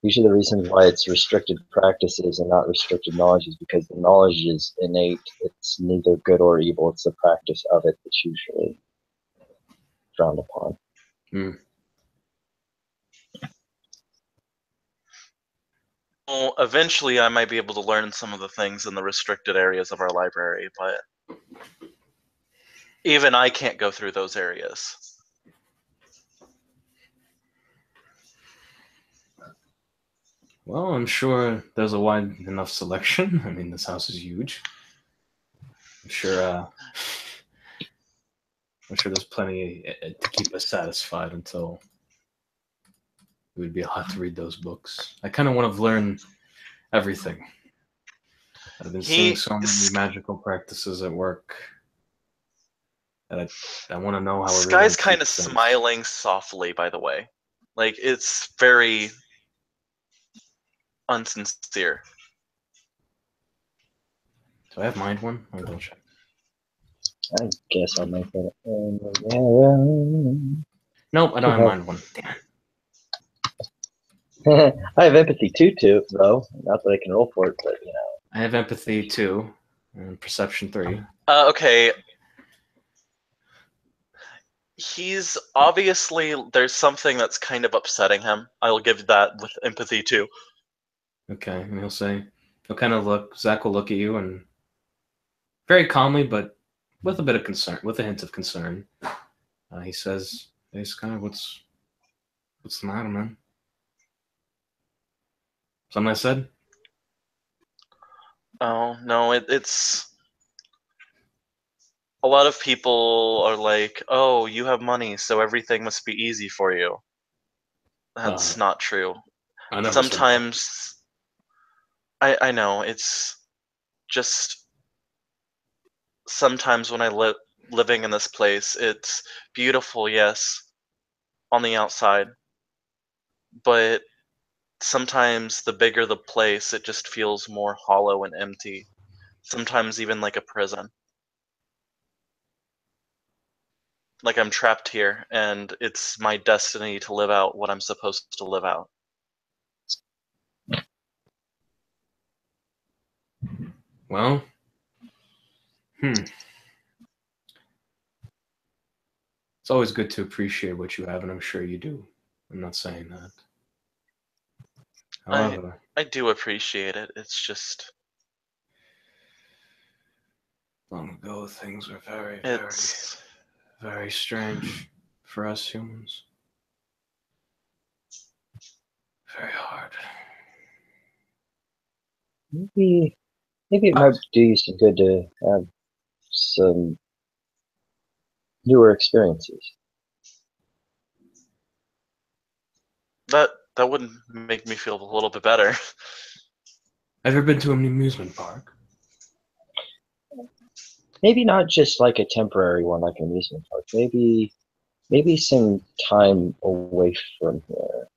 Speaker 4: usually the reason why it's restricted practices and not restricted knowledge is because the knowledge is innate. It's neither good or evil. It's the practice of it that's usually frowned upon.
Speaker 1: Well, eventually I might be able to learn some of the things in the restricted areas of our library, but even I can't go through those areas.
Speaker 2: Well, I'm sure there's a wide enough selection. I mean, this house is huge. I'm sure there's plenty to keep us satisfied until it would be a lot to read those books. I kind of want to learn everything. I've been seeing so many magical practices at work that I want to know how.
Speaker 1: Sky's kind of smiling softly, by the way. Like, it's very unsincere.
Speaker 2: Do I have mind one? Let me double check.
Speaker 4: I guess I'll make that.
Speaker 2: Nope, I don't have
Speaker 4: Okay.
Speaker 2: mind one. Damn it.
Speaker 4: I have empathy too, though. Not that I can roll for it, but you know.
Speaker 2: I have empathy 2 and perception 3.
Speaker 1: Okay. He's obviously there's something that's kind of upsetting him. I'll give that with empathy too.
Speaker 2: Okay, and he'll kind of look. Zach will look at you and very calmly, but with a bit of concern, with a hint of concern, he says, "Hey, Sky, what's the matter, man? Something I said?"
Speaker 1: Oh no, it's a lot of people are like, "Oh, you have money, so everything must be easy for you." That's not true.
Speaker 2: I never said that.
Speaker 1: Sometimes I know it's just sometimes when I living in this place, it's beautiful, yes, on the outside, but sometimes the bigger the place, it just feels more hollow and empty. Sometimes even like a prison. Like I'm trapped here, and it's my destiny to live out what I'm supposed to live out.
Speaker 2: Well, it's always good to appreciate what you have, and I'm sure you do. I'm not saying that. However,
Speaker 1: I do appreciate it. It's just
Speaker 2: long ago things were very,
Speaker 1: it's
Speaker 2: very strange for us humans. Very hard.
Speaker 4: Maybe it might do you some good to have some newer experiences.
Speaker 1: that wouldn't make me feel a little bit better.
Speaker 2: Have you ever been to an amusement park?
Speaker 4: Maybe not just like a temporary one, like an amusement park. Maybe some time away from here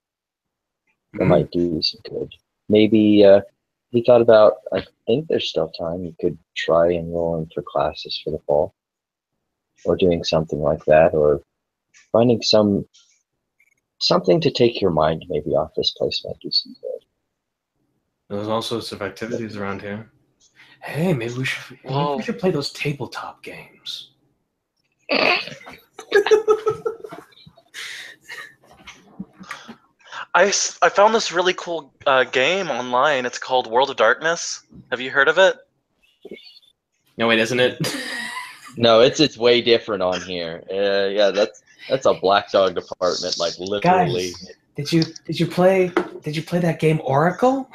Speaker 4: that might do you some good. Maybe he thought about. I think there's still time. You could try enrolling for classes for the fall, or doing something like that, or finding something to take your mind maybe off this place might do some good.
Speaker 2: There's all sorts of activities around here. Hey, maybe we should play those tabletop games.
Speaker 1: I found this really cool game online. It's called World of Darkness. Have you heard of it?
Speaker 2: No, wait, isn't it?
Speaker 4: No, it's way different on here. Yeah, that's a Black Dog department, like literally.
Speaker 2: Guys, did you play that game Oracle?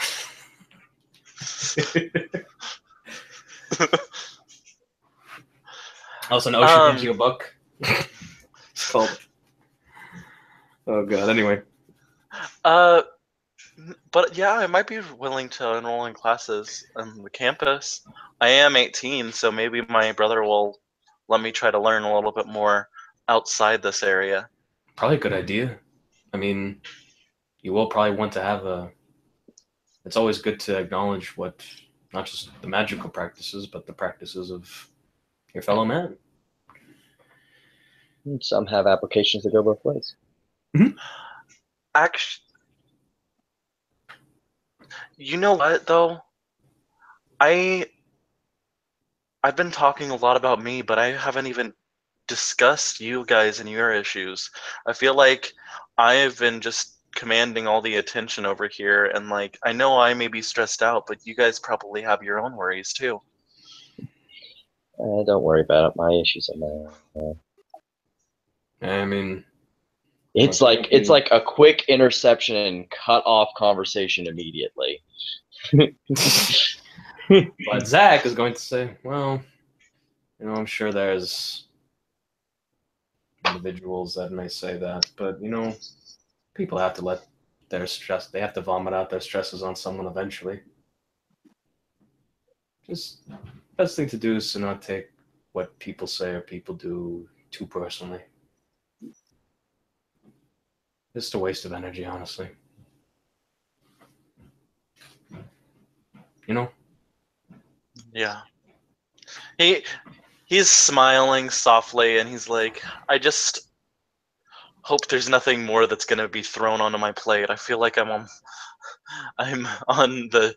Speaker 2: Also, an Ocean gives you a book. It's called. Oh god. Anyway.
Speaker 1: But yeah, I might be willing to enroll in classes on the campus. I am 18, so maybe my brother will let me try to learn a little bit more outside this area.
Speaker 2: Probably a good idea. I mean, you will probably want to have a. It's always good to acknowledge what, not just the magical practices, but the practices of your fellow man.
Speaker 4: Some have applications that go both ways.
Speaker 1: Actually, you know what though? I've been talking a lot about me, but I haven't even discussed you guys and your issues. I feel like I've been just commanding all the attention over here, and like I know I may be stressed out, but you guys probably have your own worries too.
Speaker 4: Don't worry about it. My issues are my own.
Speaker 2: I mean,
Speaker 4: It's like a quick interception and cut off conversation immediately.
Speaker 2: but Zach is going to say, well, I'm sure there's individuals that may say that, but people have to let their stress, they have to vomit out their stresses on someone eventually. Just best thing to do is to not take what people say or people do too personally. Just a waste of energy, honestly.
Speaker 1: Yeah. He's smiling softly, and he's like, I just hope there's nothing more that's gonna be thrown onto my plate. I feel like I'm on the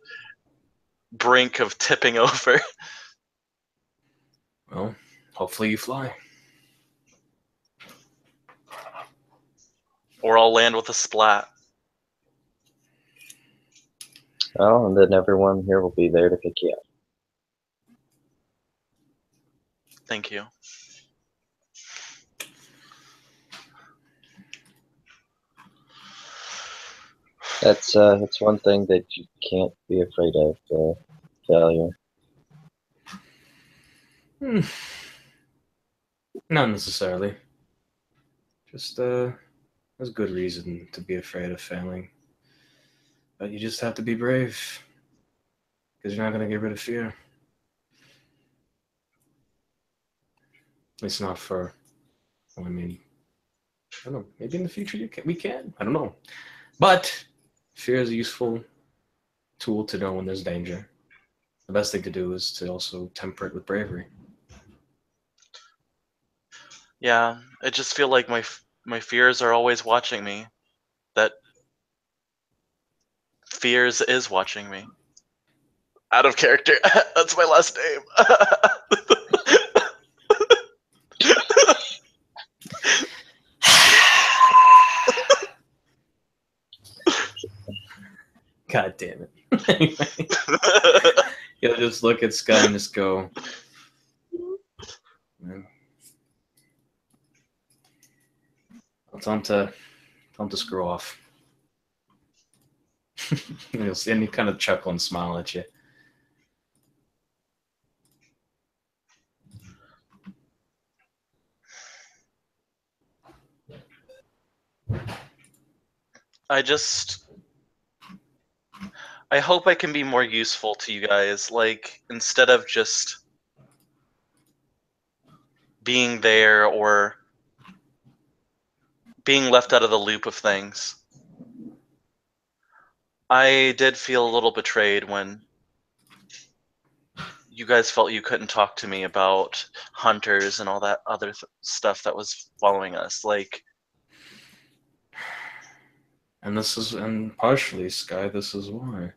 Speaker 1: brink of tipping over.
Speaker 2: Well, hopefully you fly.
Speaker 1: Or I'll land with a splat.
Speaker 4: Oh, and then everyone here will be there to pick you up.
Speaker 1: Thank you.
Speaker 4: That's one thing that you can't be afraid of, failure.
Speaker 2: Not necessarily. Just there's good reason to be afraid of failing. But you just have to be brave. Because you're not going to get rid of fear. At least not for, well, I mean, I don't know. Maybe in the future we can. I don't know. But fear is a useful tool to know when there's danger. The best thing to do is to also temper it with bravery.
Speaker 1: Yeah, I just feel like my fears are always watching me. That fears is watching me. Out of character. That's my last name.
Speaker 2: God damn it. You'll just look at Sky and just go, man. I'll tell him to screw off. You'll see, and he kind of chuckle and smile at you.
Speaker 1: I hope I can be more useful to you guys, like, instead of just being there or being left out of the loop of things. I did feel a little betrayed when you guys felt you couldn't talk to me about hunters and all that other stuff that was following us. Like,
Speaker 2: and partially, Sky, this is why.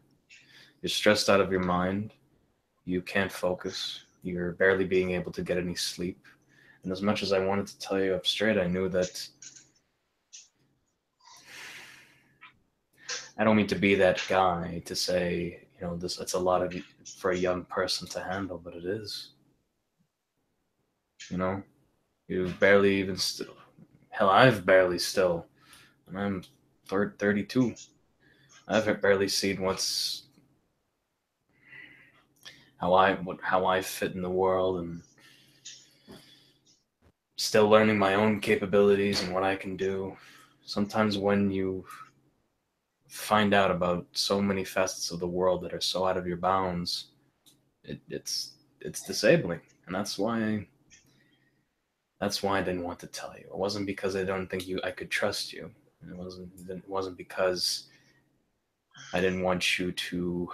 Speaker 2: You're stressed out of your mind. You can't focus. You're barely being able to get any sleep. And as much as I wanted to tell you up straight, I knew that I don't mean to be that guy to say, you know, this it's a lot of for a young person to handle, but it is. You know, you barely even still. Hell, I've barely still, and I'm 32. I've barely seen how I fit in the world, and still learning my own capabilities and what I can do. Sometimes when you find out about so many facets of the world that are so out of your bounds, it's disabling, and that's why I didn't want to tell you. It wasn't because I don't think I could trust you. It wasn't because I didn't want you to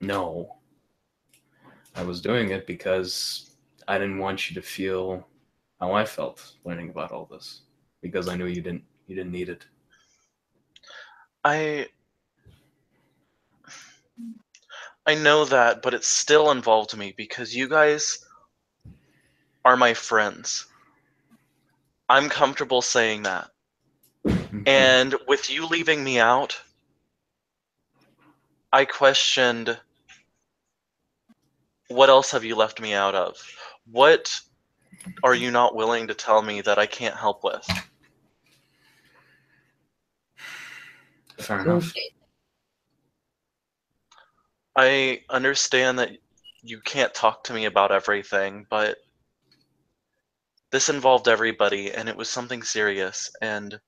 Speaker 2: know. I was doing it because I didn't want you to feel how I felt learning about all this, because I knew you didn't need it.
Speaker 1: I know that, but it still involved me because you guys are my friends. I'm comfortable saying that. And with you leaving me out, I questioned, what else have you left me out of? What are you not willing to tell me that I can't help with?
Speaker 2: Fair enough.
Speaker 1: I understand that you can't talk to me about everything, but this involved everybody, and it was something serious. And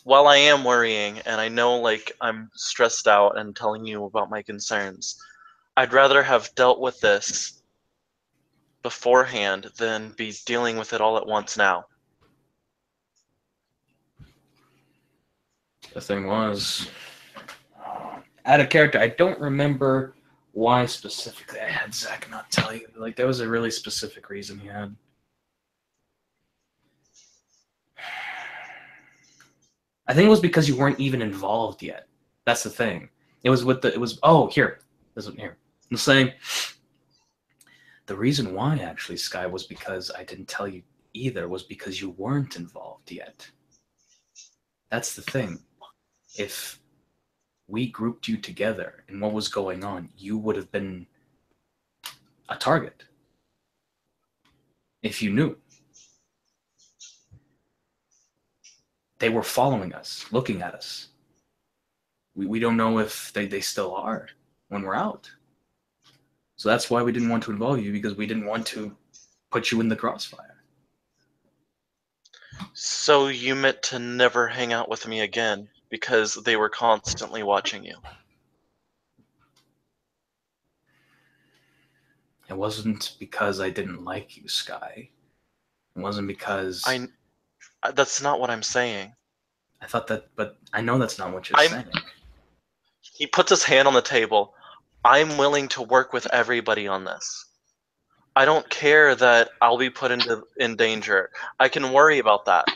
Speaker 1: while I am worrying, and I know, like, I'm stressed out and telling you about my concerns, I'd rather have dealt with this beforehand than be dealing with it all at once now.
Speaker 2: The thing was, out of character, I don't remember why specifically I had Zach not tell you. Like, there was a really specific reason he had. I think it was because you weren't even involved yet. That's the thing. It was with the, it was, oh, here. This one here. I'm saying the reason why, actually, Sky, was because I didn't tell you either, was because you weren't involved yet. That's the thing. If we grouped you together and what was going on, you would have been a target. If you knew. They were following us, looking at us. We don't know if they still are when we're out. So that's why we didn't want to involve you, because we didn't want to put you in the crossfire.
Speaker 1: So you meant to never hang out with me again because they were constantly watching you.
Speaker 2: It wasn't because I didn't like you, Sky. It wasn't because...
Speaker 1: That's not what I'm saying.
Speaker 2: I thought that, but I know that's not what you're saying.
Speaker 1: He puts his hand on the table. I'm willing to work with everybody on this. I don't care that I'll be put in danger. I can worry about that.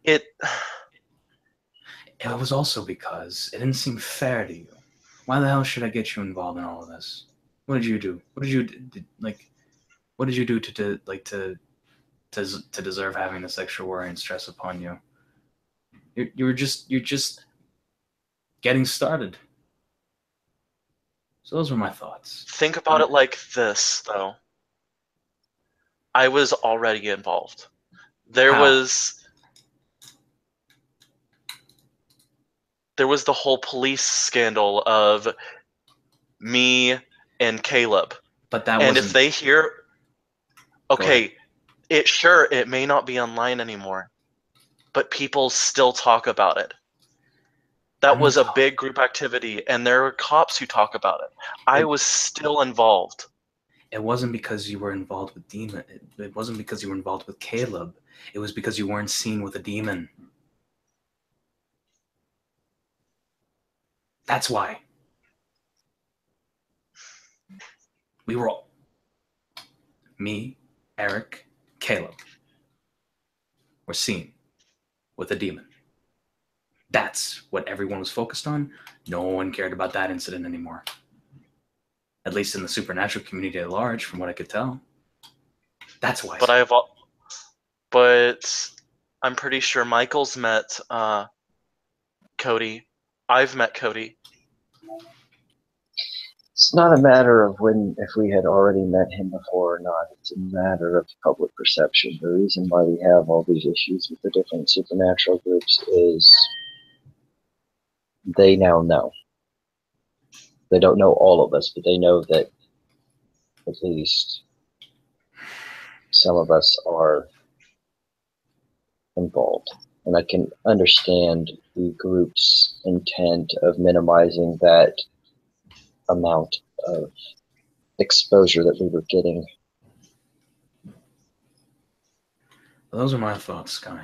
Speaker 1: It
Speaker 2: was also because it didn't seem fair to you. Why the hell should I get you involved in all of this? What did you do? What did you what did you do to deserve having this extra worry and stress upon you? You're just getting started. So those were my thoughts.
Speaker 1: Think about it like this, though. I was already involved. There was the whole police scandal of me and Caleb.
Speaker 2: But that
Speaker 1: and
Speaker 2: wasn't...
Speaker 1: if they hear, okay, it may not be online anymore, but people still talk about it. That was a big group activity, and there are cops who talk about it. I was still involved.
Speaker 2: It wasn't because you were involved with Demon. It wasn't because you were involved with Caleb. It was because you weren't seen with a demon. That's why. We were all... Me, Eric, Caleb were seen with a demon. That's what everyone was focused on. No one cared about that incident anymore. At least in the supernatural community at large, from what I could tell. That's why.
Speaker 1: But I'm pretty sure Michael's met Cody. I've met Cody.
Speaker 4: It's not a matter of if we had already met him before or not. It's a matter of public perception. The reason why we have all these issues with the different supernatural groups is they now know. They don't know all of us, but they know that at least some of us are involved. And I can understand the group's intent of minimizing that amount of exposure that we were getting.
Speaker 2: Those are my thoughts, Sky.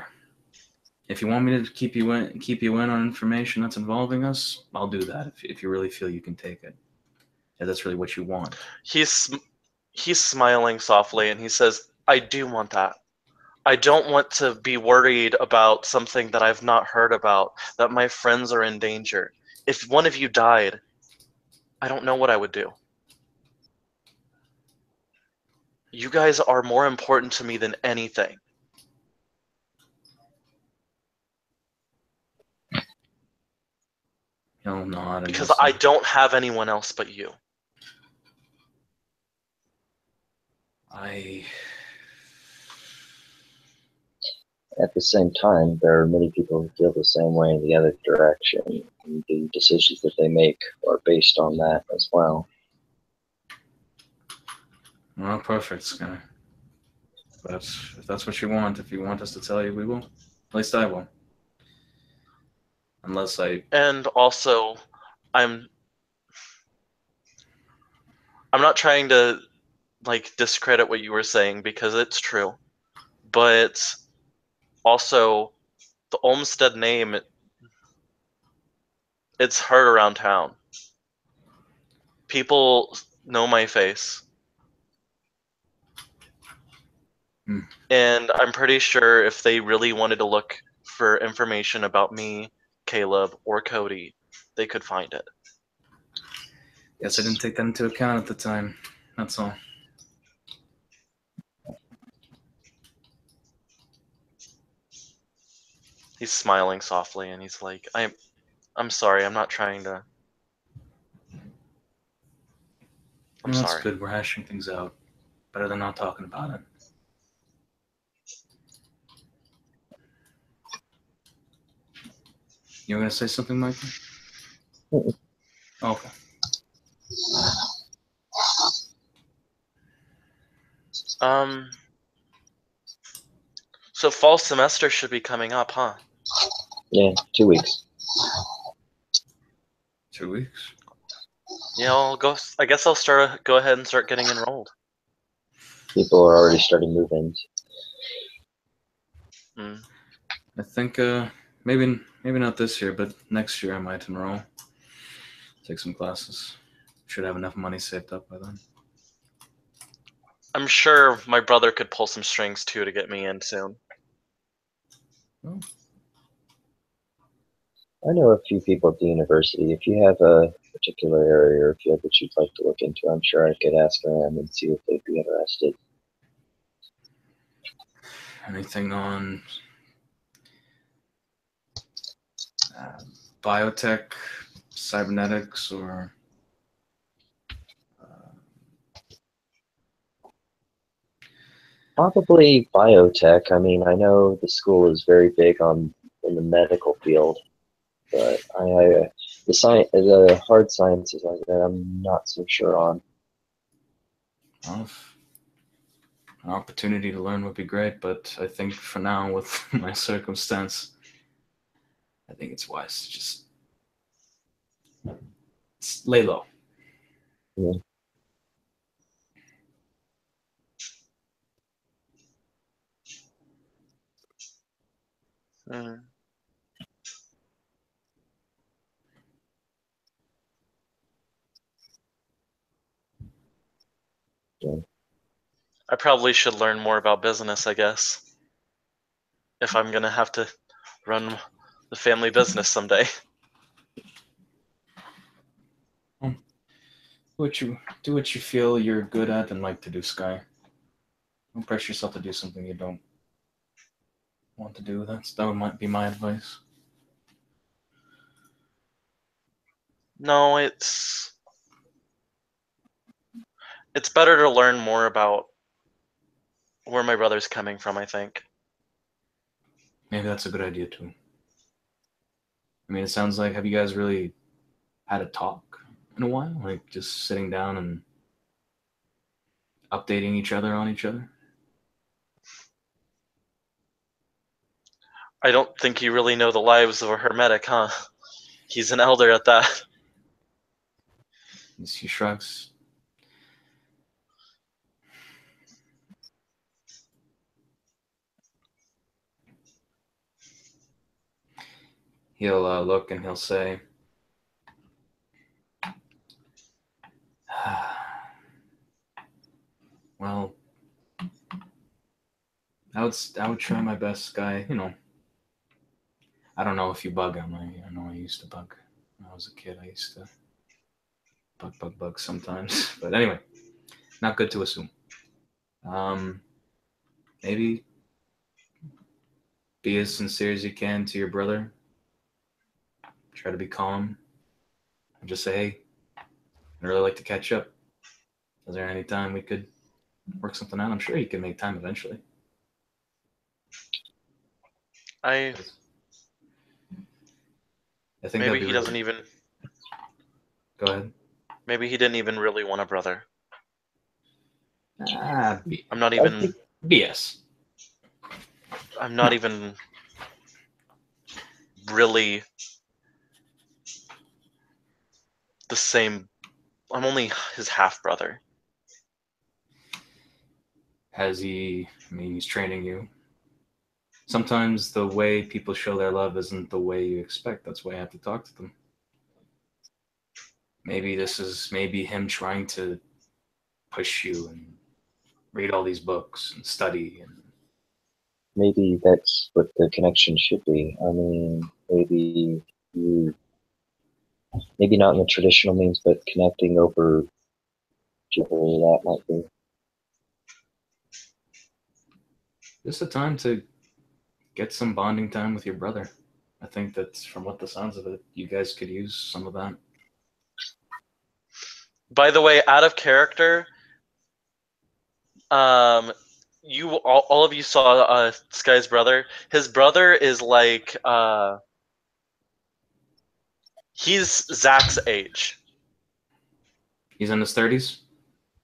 Speaker 2: If you want me to keep you in on information that's involving us, I'll do that. If you really feel you can take it, if that's really what you want.
Speaker 1: He's smiling softly, and he says, "I do want that. I don't want to be worried about something that I've not heard about, that my friends are in danger. If one of you died, I don't know what I would do. You guys are more important to me than anything."
Speaker 2: He'll nod.
Speaker 1: Because I don't have anyone else but you.
Speaker 4: At the same time, there are many people who feel the same way in the other direction. And the decisions that they make are based on that as well.
Speaker 2: Well, perfect, Sky. But if that's what you want, if you want us to tell you, we will. At least I will. Unless I...
Speaker 1: And also, I'm not trying to discredit what you were saying, because it's true. But also, the Olmsted name, it's heard around town. People know my face.
Speaker 2: Hmm.
Speaker 1: And I'm pretty sure if they really wanted to look for information about me, Caleb, or Cody, they could find it.
Speaker 2: Guess I didn't take that into account at the time. That's all.
Speaker 1: He's smiling softly and he's like, I'm sorry, I'm not trying to. I'm
Speaker 2: No, that's
Speaker 1: sorry.
Speaker 2: good. We're hashing things out. Better than not talking about it. You were gonna say something, Michael?
Speaker 4: Mm-mm.
Speaker 2: Oh, okay.
Speaker 1: So fall semester should be coming up, huh?
Speaker 4: Yeah, 2 weeks.
Speaker 2: 2 weeks.
Speaker 1: Yeah, I guess I'll go ahead and start getting enrolled.
Speaker 4: People are already starting move-ins.
Speaker 1: Mm.
Speaker 2: I think maybe not this year, but next year I might enroll. Take some classes. Should have enough money saved up by then.
Speaker 1: I'm sure my brother could pull some strings too to get me in soon.
Speaker 2: Oh.
Speaker 4: I know a few people at the university. If you have a particular area or field that you'd like to look into, I'm sure I could ask around and see if they'd be interested.
Speaker 2: Anything on biotech, cybernetics, or
Speaker 4: Probably biotech. I mean, I know the school is very big in the medical field, but the hard sciences like that, I'm not so sure on.
Speaker 2: well, an opportunity to learn would be great, but I think for now, with my circumstance, I think it's wise to just lay low.
Speaker 4: Yeah.
Speaker 1: Mm.
Speaker 4: Yeah.
Speaker 1: I probably should learn more about business, I guess. If I'm gonna have to run the family business someday.
Speaker 2: Do what you feel you're good at and like to do, Sky. Don't pressure yourself to do something you don't want to do. That might be my advice.
Speaker 1: No, it's better to learn more about where my brother's coming from, I think.
Speaker 2: Maybe that's a good idea too. I mean, it sounds like, have you guys really had a talk in a while? Like just sitting down and updating each other on each other?
Speaker 1: I don't think you really know the lives of a hermetic, huh? He's an elder at that.
Speaker 2: He shrugs. He'll look and he'll say, well, I would try my best, Guy. You know, I don't know if you bug him. I know I used to bug. When I was a kid, I used to bug sometimes. But anyway, not good to assume. Maybe be as sincere as you can to your brother. Try to be calm. And just say, hey, I'd really like to catch up. Is there any time we could work something out? I'm sure you can make time eventually.
Speaker 1: I
Speaker 2: think
Speaker 1: maybe
Speaker 2: that'd be
Speaker 1: he
Speaker 2: really...
Speaker 1: doesn't even.
Speaker 2: Go ahead.
Speaker 1: Maybe he didn't even really want a brother.
Speaker 2: I'm
Speaker 1: not even.
Speaker 2: BS.
Speaker 1: I'm not even really the same. I'm only his half brother.
Speaker 2: Has he? I mean, he's training you. Sometimes the way people show their love isn't the way you expect. That's why I have to talk to them. Maybe this is him trying to push you and read all these books and study. And
Speaker 4: Maybe that's what the connection should be. I mean, maybe you, maybe not in the traditional means, but connecting over jewelry, that might be.
Speaker 2: just a time to get some bonding time with your brother. I think that's, from what the sounds of it, you guys could use some of that.
Speaker 1: By the way, out of character, you all of you saw Sky's brother. His brother is like he's Zach's age.
Speaker 2: He's in his 30s?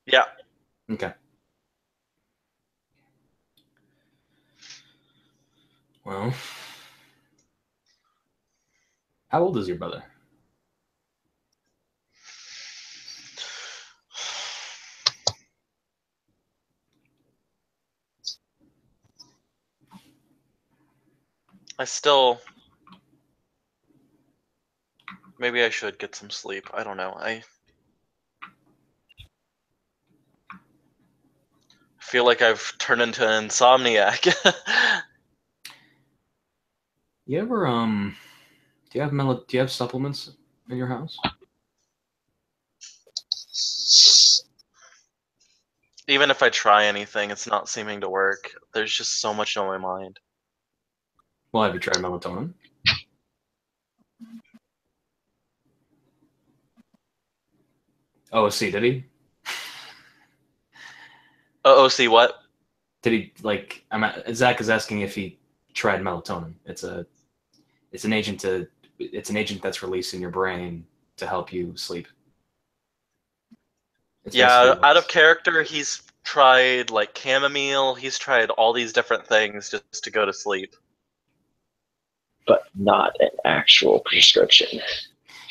Speaker 1: Yeah.
Speaker 2: Okay. Well, how old is your brother?
Speaker 1: Maybe I should get some sleep. I don't know. I feel like I've turned into an insomniac.
Speaker 2: You ever do you have supplements in your house?
Speaker 1: Even if I try anything, it's not seeming to work. There's just so much on my mind.
Speaker 2: Well, have you tried melatonin? Oh, see, did he?
Speaker 1: Oh, see what?
Speaker 2: Did he like? Zach is asking if he tried melatonin. It's an agent that's released in your brain to help you sleep. It's
Speaker 1: Yeah,
Speaker 2: basically
Speaker 1: out of character, he's tried like chamomile. He's tried all these different things just to go to sleep.
Speaker 4: But not an actual prescription.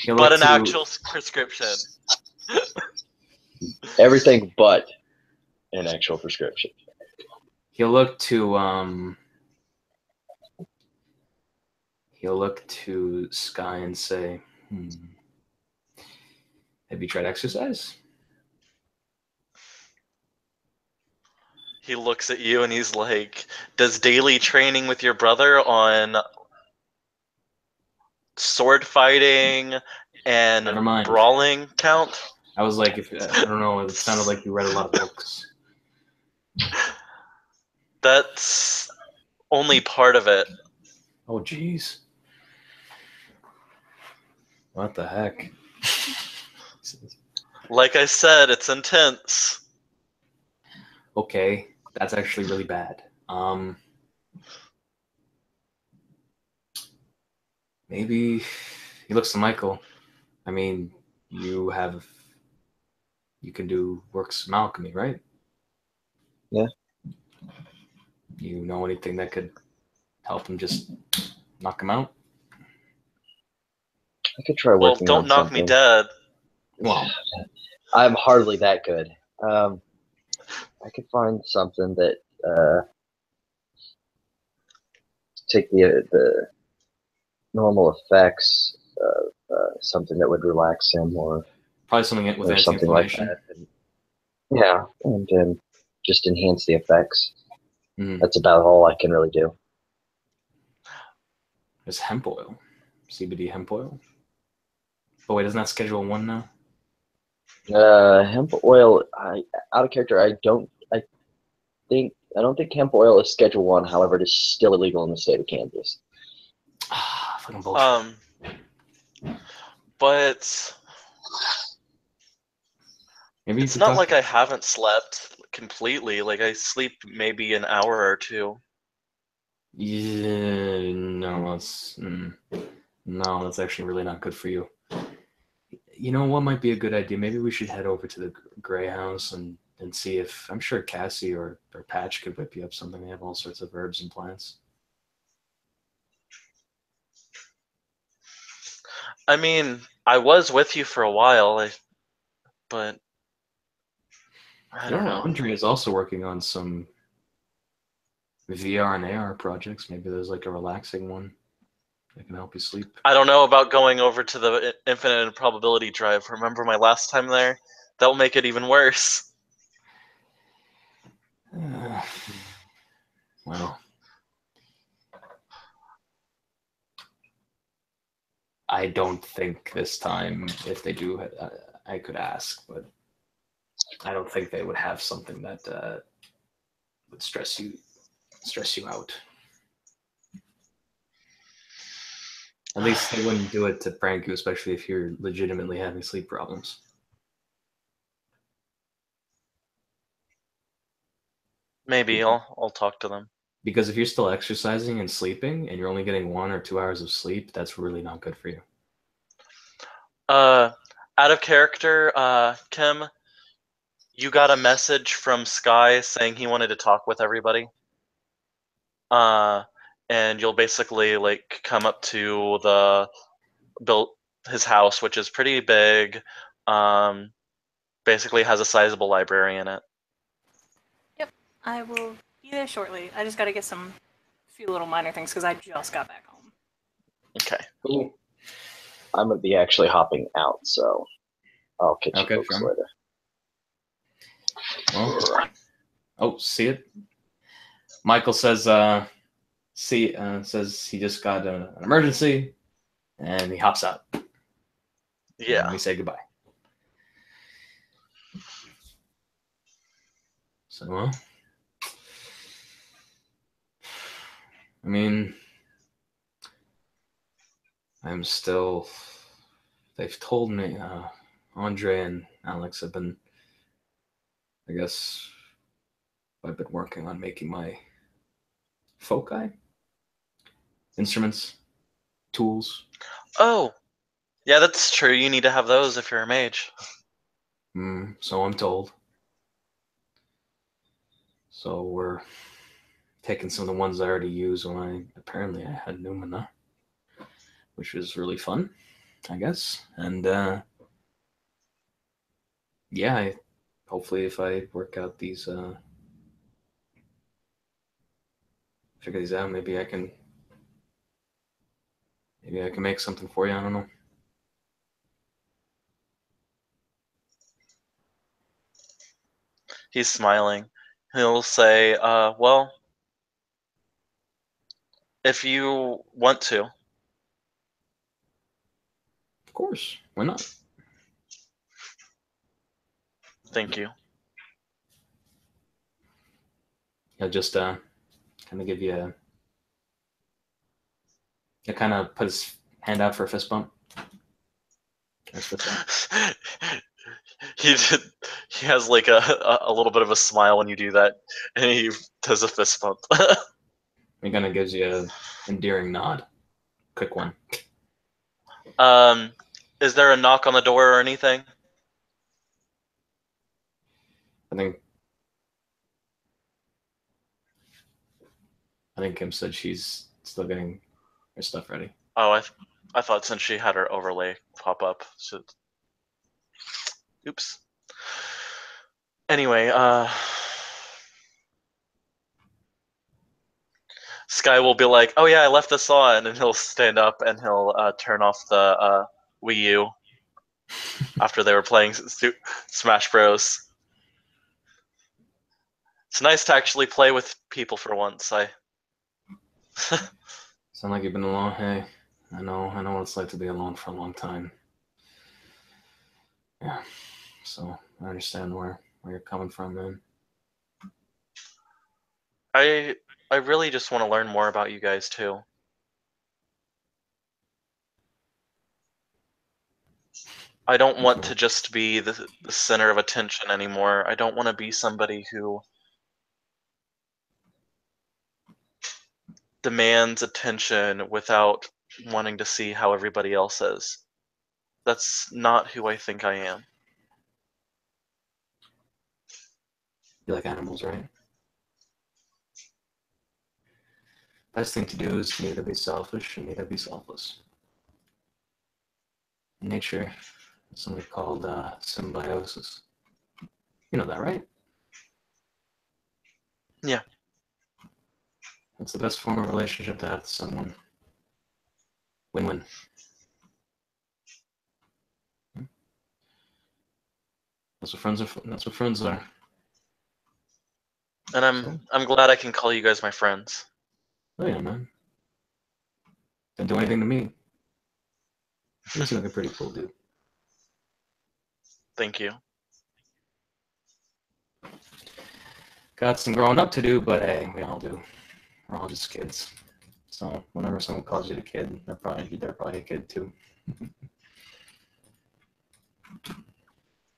Speaker 1: But an actual prescription.
Speaker 4: Everything but an actual prescription.
Speaker 2: He'll look to Sky and say, have you tried exercise?
Speaker 1: He looks at you and he's like, does daily training with your brother on sword fighting and
Speaker 2: Never mind.
Speaker 1: brawling count?
Speaker 2: I was like, I don't know, it sounded like you read a lot of books.
Speaker 1: That's only part of it.
Speaker 2: Oh, jeez. What the heck?
Speaker 1: Like I said, it's intense.
Speaker 2: Okay, that's actually really bad. Maybe he looks to Michael. I mean, you can do works in alchemy, right?
Speaker 4: Yeah.
Speaker 2: You know anything that could help him just knock him out?
Speaker 4: I could try
Speaker 1: Well,
Speaker 4: working
Speaker 1: don't
Speaker 4: on
Speaker 1: knock
Speaker 4: something.
Speaker 1: me dead.
Speaker 2: Well,
Speaker 4: I'm hardly that good. I could find something that take the normal effects of something that would relax him, or
Speaker 2: probably something with
Speaker 4: something like
Speaker 2: anti-inflammation.
Speaker 4: that. Yeah, and just enhance the effects.
Speaker 2: Mm.
Speaker 4: That's about all I can really do.
Speaker 2: There's hemp oil, CBD hemp oil. Oh wait, isn't that Schedule 1 now?
Speaker 4: Hemp oil. Out of character. I don't think hemp oil is Schedule 1. However, it is still illegal in the state of Kansas.
Speaker 2: Fucking bullshit.
Speaker 1: But
Speaker 2: Maybe
Speaker 1: it's not like I haven't slept completely. Like I sleep maybe an hour or two.
Speaker 2: Yeah, no, that's actually really not good for you. You know what might be a good idea? Maybe we should head over to the Gray House and see if, I'm sure Cassie or Patch could whip you up something. They have all sorts of herbs and plants.
Speaker 1: I mean, I was with you for a while, but I don't know.
Speaker 2: Andrea is also working on some VR and AR projects. Maybe there's like a relaxing one. I can help you sleep.
Speaker 1: I don't know about going over to the infinite improbability drive. Remember my last time there? That'll make it even worse.
Speaker 2: Well, I don't think this time, if they do, I could ask, but I don't think they would have something that would stress you out. At least they wouldn't do it to prank you, especially if you're legitimately having sleep problems.
Speaker 1: Maybe I'll talk to them.
Speaker 2: Because if you're still exercising and sleeping and you're only getting 1 or 2 hours of sleep, that's really not good for you.
Speaker 1: Out of character, Kim, you got a message from Sky saying he wanted to talk with everybody. And you'll basically like come up to his house, which is pretty big. Basically has a sizable library in it.
Speaker 5: Yep, I will be there shortly. I just got to get some few little minor things because I just got back home.
Speaker 1: Okay.
Speaker 4: Cool. I'm gonna be actually hopping out, so I'll catch you folks
Speaker 2: sure.
Speaker 4: later.
Speaker 2: Well, see it. Michael says, says he just got an emergency, and he hops out.
Speaker 1: Yeah.
Speaker 2: And we say goodbye. So, well, I mean, I'm still. They've told me, Andre and Alex have been. I guess I've been working on making my foci, instruments, tools.
Speaker 1: Oh, yeah, that's true. You need to have those if you're a mage.
Speaker 2: So I'm told. So we're taking some of the ones I already used when I had Numina, which was really fun, I guess. And yeah, hopefully if I work out these, figure these out, maybe I can make something for you. I don't know.
Speaker 1: He's smiling. He'll say, well, if you want to.
Speaker 2: Of course, why not?
Speaker 1: Thank you.
Speaker 2: He'll just kind of give you he'll kind of put his hand out for a fist bump.
Speaker 1: He has like a little bit of a smile when you do that, and he does a fist bump.
Speaker 2: He kind of gives you an endearing nod. Quick one.
Speaker 1: Is there a knock on the door or anything?
Speaker 2: I think Kim said she's still getting her stuff ready.
Speaker 1: Oh, I thought since she had her overlay pop up. So... Oops. Anyway, Sky will be like, "Oh yeah, I left this on," and he'll stand up and he'll turn off the Wii U after they were playing Smash Bros. It's nice to actually play with people for once.
Speaker 2: Sound like you've been alone. Hey, I know what it's like to be alone for a long time. Yeah, so I understand where you're coming from, man.
Speaker 1: I really just want to learn more about you guys too. I don't want to just be the center of attention anymore. I don't want to be somebody who demands attention without wanting to see how everybody else is. That's not who I think I am.
Speaker 2: You like animals, right? Best thing to do is neither be selfish and neither be selfless. In nature, it's something called symbiosis. You know that, right?
Speaker 1: Yeah.
Speaker 2: It's the best form of relationship to have with someone. Win-win. That's what friends are. That's what friends are.
Speaker 1: And I'm glad I can call you guys my friends.
Speaker 2: Oh yeah, man. Didn't do anything to me. You seem like a pretty cool dude.
Speaker 1: Thank you.
Speaker 2: Got some growing up to do, but hey, we all do. We're all just kids. So whenever someone calls you a kid, they're probably a kid too.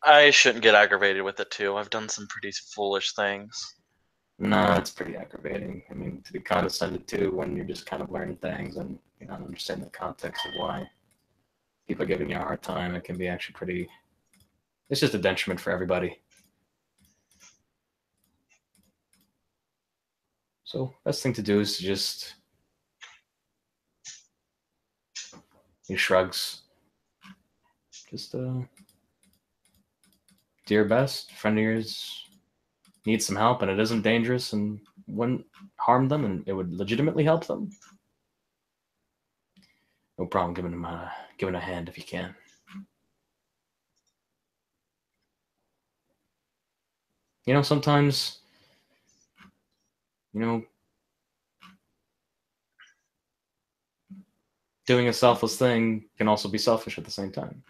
Speaker 1: I shouldn't get aggravated with it too. I've done some pretty foolish things.
Speaker 2: Nah, it's pretty aggravating. I mean, to be condescended to when you're just kind of learning things and you're not understanding the context of why people are giving you a hard time, it can be actually pretty. It's just a detriment for everybody. So, best thing to do is to just. He shrugs. Just do your best. Friend of yours needs some help and it isn't dangerous and wouldn't harm them and it would legitimately help them. No problem giving a hand if you can. You know, sometimes, doing a selfless thing can also be selfish at the same time.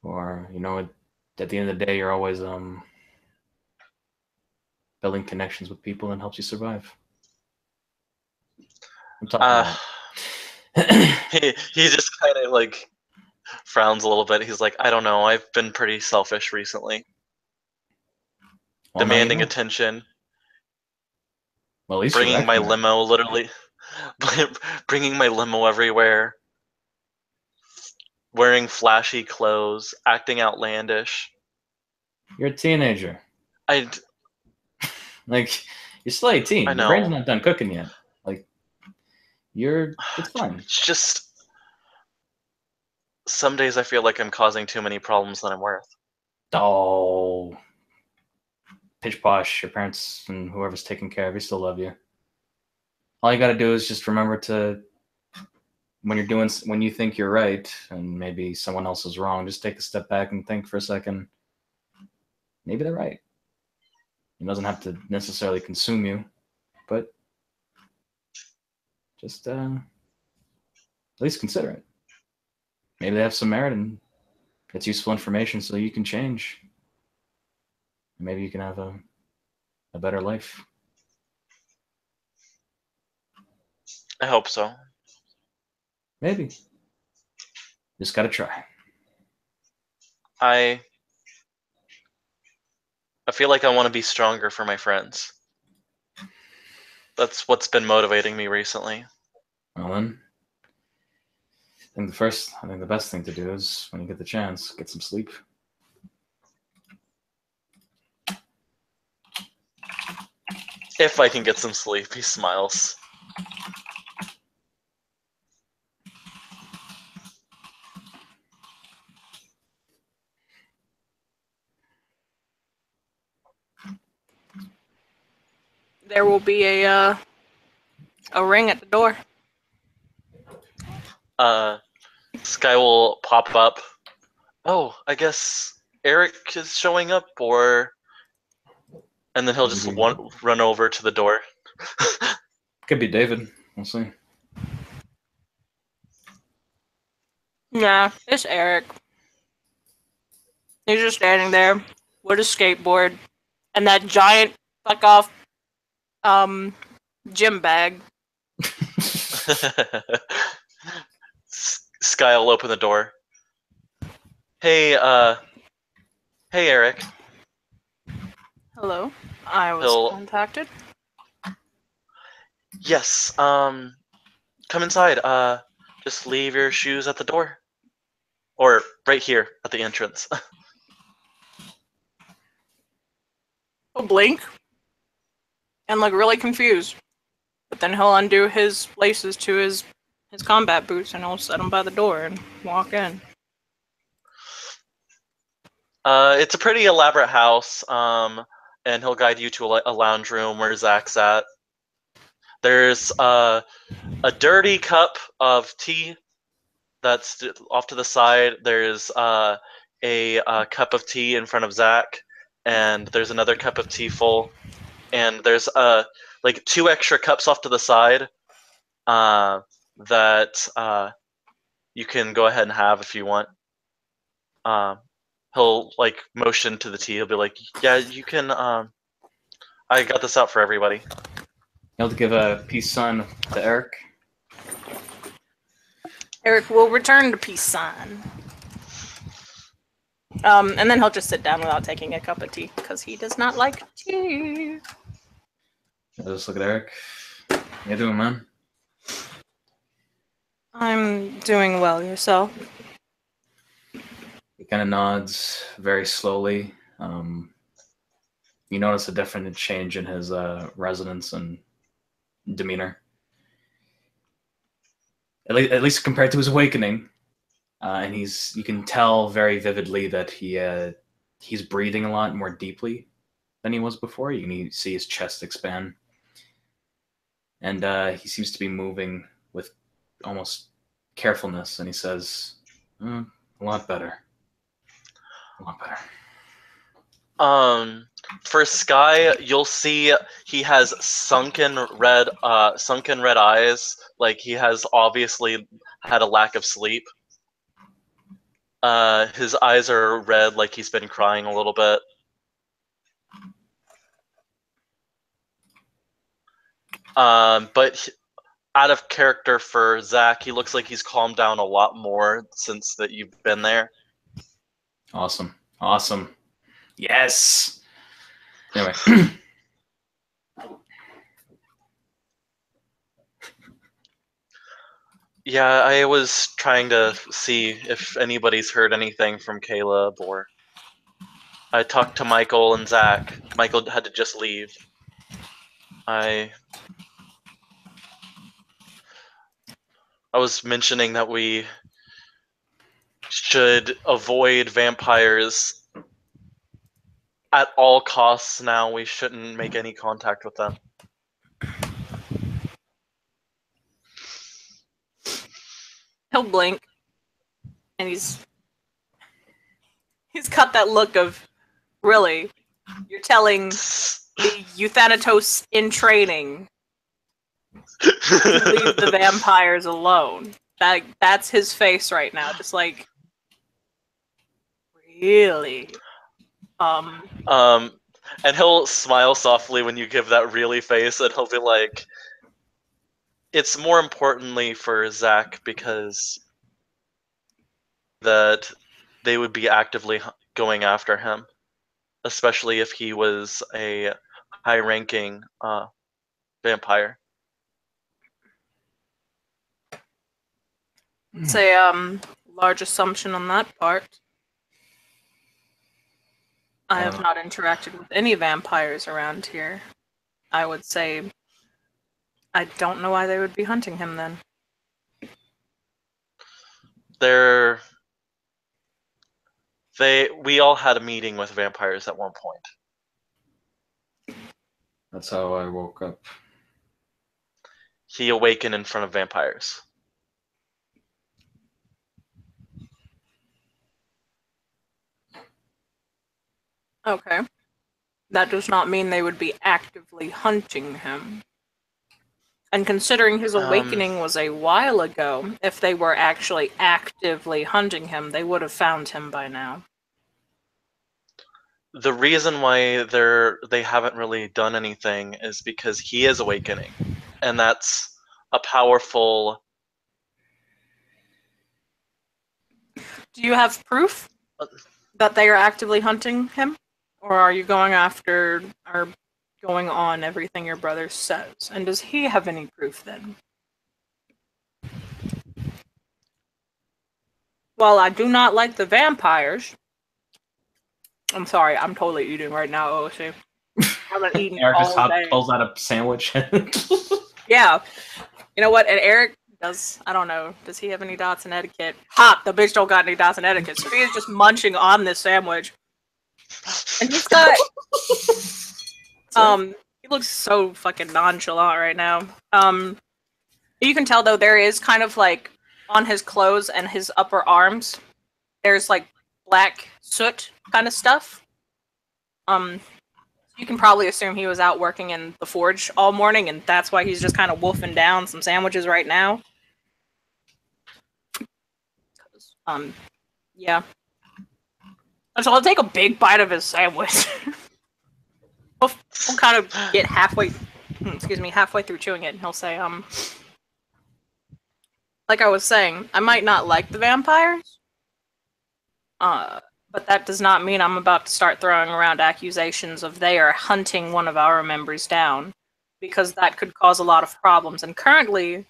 Speaker 2: Or, at the end of the day, you're always building connections with people and helps you survive. I'm talking
Speaker 1: he just kind of like frowns a little bit. He's like, I don't know. I've been pretty selfish recently.
Speaker 2: Well,
Speaker 1: Demanding attention.
Speaker 2: Well, at least
Speaker 1: bringing my limo, literally. Bringing my limo everywhere. Wearing flashy clothes. Acting outlandish.
Speaker 2: You're a teenager.
Speaker 1: Like,
Speaker 2: you're still 18.
Speaker 1: I know.
Speaker 2: Your brain's not done cooking yet. It's fine.
Speaker 1: It's just some days I feel like I'm causing too many problems than I'm worth.
Speaker 2: Oh, pitch posh. Your parents and whoever's taking care of you still love you. All you got to do is just remember to, when you think you're right and maybe someone else is wrong, just take a step back and think for a second. Maybe they're right. It doesn't have to necessarily consume you, but just at least consider it. Maybe they have some merit and it's useful information so you can change. Maybe you can have a better life.
Speaker 1: I hope so.
Speaker 2: Maybe. Just gotta try.
Speaker 1: I feel like I want to be stronger for my friends. That's what's been motivating me recently.
Speaker 2: Well then, I think the best thing to do is when you get the chance, get some sleep.
Speaker 1: If I can get some sleep, he smiles.
Speaker 5: There will be a ring at the door.
Speaker 1: Sky will pop up. Oh, I guess Eric is showing up, and then he'll just run over to the door.
Speaker 2: Could be David. We'll see.
Speaker 5: Nah, it's Eric. He's just standing there with a skateboard and that giant fuck off gym bag.
Speaker 1: Sky will open the door. Hey, Eric.
Speaker 5: Hello. I was contacted.
Speaker 1: Yes. Come inside. Just leave your shoes at the door, or right here at the entrance.
Speaker 5: He'll blink and look really confused, but then he'll undo his laces to his combat boots and he'll set them by the door and walk in.
Speaker 1: It's a pretty elaborate house. And he'll guide you to a lounge room where Zach's at. There's a dirty cup of tea that's off to the side. There's a cup of tea in front of Zach, and there's another cup of tea full, and there's like 2 extra cups off to the side that you can go ahead and have if you want. He'll like motion to the tea. He'll be like, "Yeah, you can. I got this out for everybody."
Speaker 2: He'll give a peace sign to Eric.
Speaker 5: Eric will return the peace sign. And then he'll just sit down without taking a cup of tea because he does not like tea.
Speaker 2: I'll just look at Eric. How you doing, man?
Speaker 5: I'm doing well. Yourself?
Speaker 2: He kind of nods very slowly. You notice a definite change in his resonance and demeanor. At least compared to his awakening. And you can tell very vividly that he's breathing a lot more deeply than he was before. You can see his chest expand. And he seems to be moving with almost carefulness. And he says, a lot better. A lot better.
Speaker 1: For Sky, you'll see he has sunken red eyes. Like he has obviously had a lack of sleep. His eyes are red, like he's been crying a little bit. But out of character for Zach, he looks like he's calmed down a lot more since that you've been there.
Speaker 2: Awesome. Awesome. Yes. Anyway.
Speaker 1: Yeah, I was trying to see if anybody's heard anything from Caleb, or I talked to Michael and Zach. Michael had to just leave. I was mentioning that we should avoid vampires at all costs now. We shouldn't make any contact with them.
Speaker 5: He'll blink, and he's got that look of, really, you're telling the Euthanatos in training to leave the vampires alone. That's his face right now, just like, really?
Speaker 1: And he'll smile softly when you give that really face, and he'll be like, it's more importantly for Zach because that they would be actively going after him, especially if he was a high-ranking vampire.
Speaker 5: It's a large assumption on that part. I have not interacted with any vampires around here. I would say I don't know why they would be hunting him then.
Speaker 1: We all had a meeting with vampires at one point.
Speaker 2: That's how I woke up.
Speaker 1: He awakened in front of vampires.
Speaker 5: Okay. That does not mean they would be actively hunting him. And considering his awakening was a while ago, if they were actually actively hunting him, they would have found him by now.
Speaker 1: The reason why they haven't really done anything is because he is awakening. And that's a powerful...
Speaker 5: Do you have proof that they are actively hunting him? Or are you going after, or going on everything your brother says? And does he have any proof then? Well, I do not like the vampires. I'm sorry, I'm totally eating right now, OC. I've been eating
Speaker 2: Eric
Speaker 5: all
Speaker 2: just
Speaker 5: day.
Speaker 2: pulls out a sandwich.
Speaker 5: Yeah. You know what? And Eric does, I don't know, does he have any dots in etiquette? Ha! The bitch don't got any dots in etiquette. So he is just munching on this sandwich. And he's got, he He looks so fucking nonchalant right now. You can tell though there is kind of like on his clothes and his upper arms, there's like black soot kind of stuff. You can probably assume he was out working in the forge all morning, and that's why he's just kind of wolfing down some sandwiches right now. Yeah. So I'll take a big bite of his sandwich. We'll kind of get halfway through chewing it, and he'll say, like I was saying, I might not like the vampires, but that does not mean I'm about to start throwing around accusations of they are hunting one of our members down, because that could cause a lot of problems. And currently,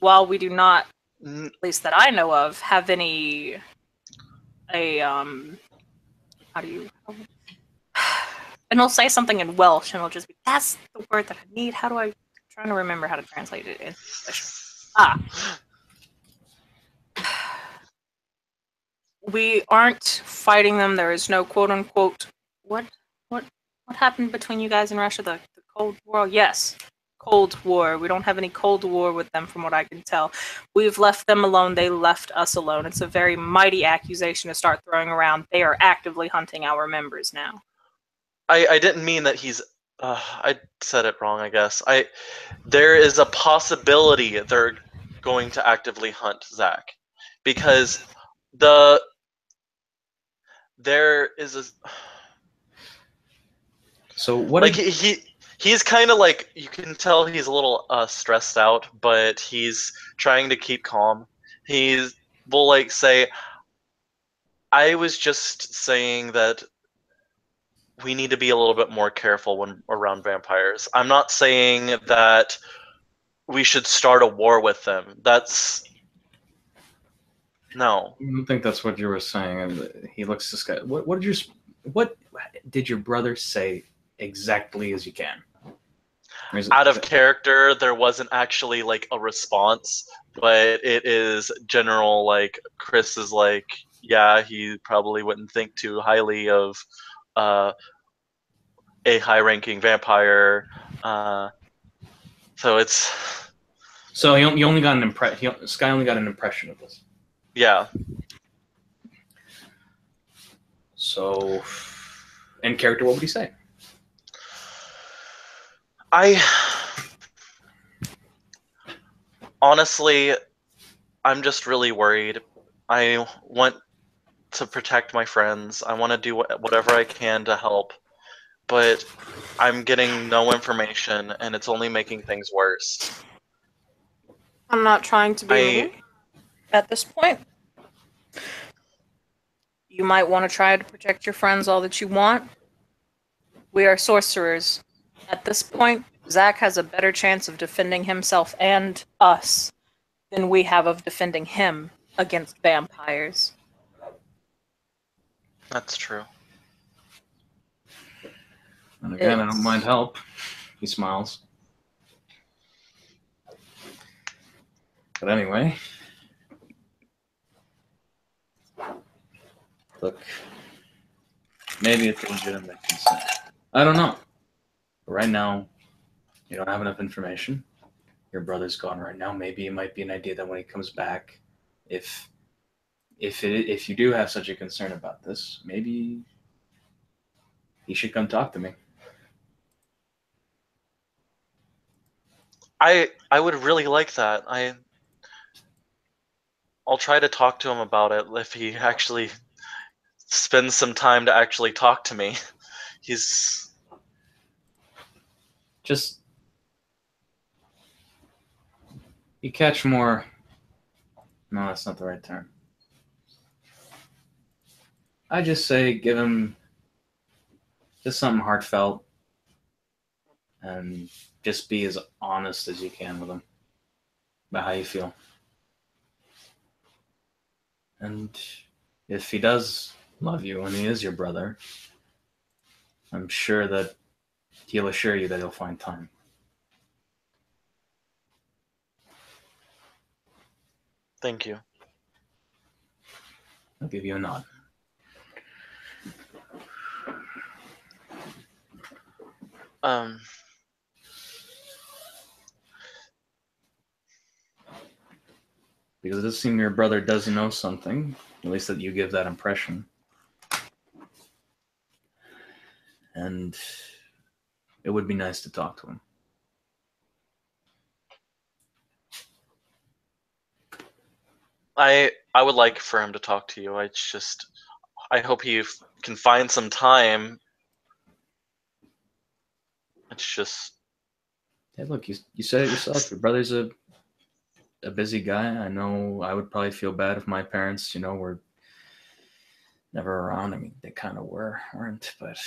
Speaker 5: while we do not, at least that I know of, have how do you... And he'll say something in Welsh, and it'll just be, that's the word that I need. I'm trying to remember how to translate it in English. We aren't fighting them. There is no quote-unquote... What happened between you guys and Russia? The Cold War? Yes. Cold War. We don't have any Cold War with them, from what I can tell. We've left them alone. They left us alone. It's a very mighty accusation to start throwing around. They are actively hunting our members now.
Speaker 1: I didn't mean that he's... I said it wrong, I guess. There is a possibility they're going to actively hunt Zach. Because there is a...
Speaker 2: So what?
Speaker 1: Like, he's kind of like... You can tell he's a little stressed out, but he's trying to keep calm. He will, like, say... I was just saying that we need to be a little bit more careful when around vampires. I'm not saying that we should start a war with them. That's... No.
Speaker 2: I don't think that's what you were saying. He looks disgusted. What did your brother say exactly as you can?
Speaker 1: Out of character, there wasn't actually like a response, but it is general. Like, Chris is like, yeah, he probably wouldn't think too highly of a high-ranking vampire. So it's...
Speaker 2: So you only got an impression. Sky only got an impression of this.
Speaker 1: Yeah.
Speaker 2: So, in character, what would he say?
Speaker 1: Honestly, I'm just really worried. I want to protect my friends. I want to do whatever I can to help. But I'm getting no information, and it's only making things worse.
Speaker 5: I'm not trying to be mean at this point. You might want to try to protect your friends all that you want. We are sorcerers. At this point, Zach has a better chance of defending himself and us than we have of defending him against vampires.
Speaker 1: That's true.
Speaker 2: And again, I don't mind help. He smiles. But anyway, look, maybe it's a legitimate concern. I don't know. But right now, you don't have enough information. Your brother's gone right now. Maybe it might be an idea that when he comes back, if you do have such a concern about this, maybe he should come talk to me.
Speaker 1: I would really like that. I'll try to talk to him about it if he actually spends some time to actually talk to me. He's
Speaker 2: just... You catch more... No, that's not the right term. I just say give him just something heartfelt and just be as honest as you can with him about how you feel. And if he does love you and he is your brother, I'm sure that he'll assure you that he'll find time.
Speaker 1: Thank you.
Speaker 2: I'll give you a nod. Because it does seem your brother does know something, at least that you give that impression. And it would be nice to talk to him.
Speaker 1: I would like for him to talk to you. I hope he can find some time. It's just
Speaker 2: Hey, look, you said it yourself. Your brother's a busy guy. I know I would probably feel bad if my parents, were never around. I mean, they kind of weren't, but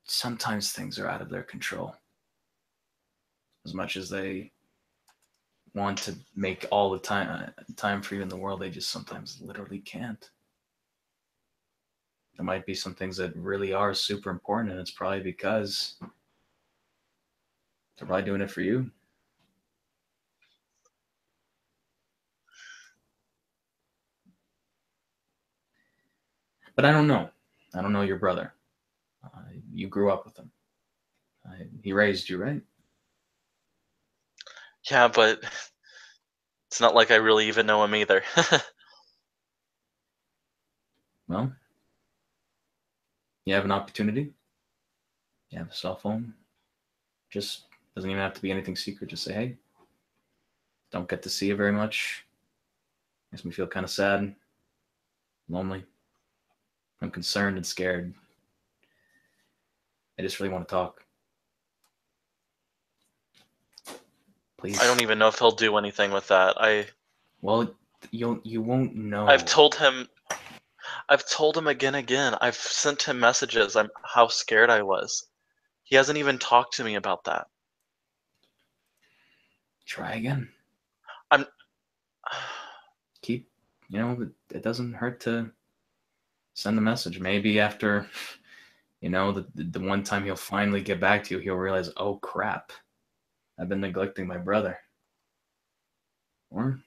Speaker 2: sometimes things are out of their control. As much as they want to make all the time for you in the world, they just sometimes literally can't. There might be some things that really are super important, and it's probably because they're probably doing it for you. But I don't know. I don't know your brother. You grew up with him. He raised you, right?
Speaker 1: yeah, but it's not like I really even know him either.
Speaker 2: Well, you have an opportunity. You have a cell phone. Just doesn't even have to be anything secret. Just say, hey, don't get to see you very much. Makes me feel kind of sad, lonely. I'm concerned and scared. I just really want to talk. Please.
Speaker 1: I don't even know if he'll do anything with that.
Speaker 2: Well, you won't know.
Speaker 1: I've told him again. I've sent him messages. How scared I was. He hasn't even talked to me about that.
Speaker 2: Try again.
Speaker 1: I'm.
Speaker 2: Keep. It doesn't hurt to send a message. Maybe after, the one time he'll finally get back to you, he'll realize, oh crap, I've been neglecting my brother. Or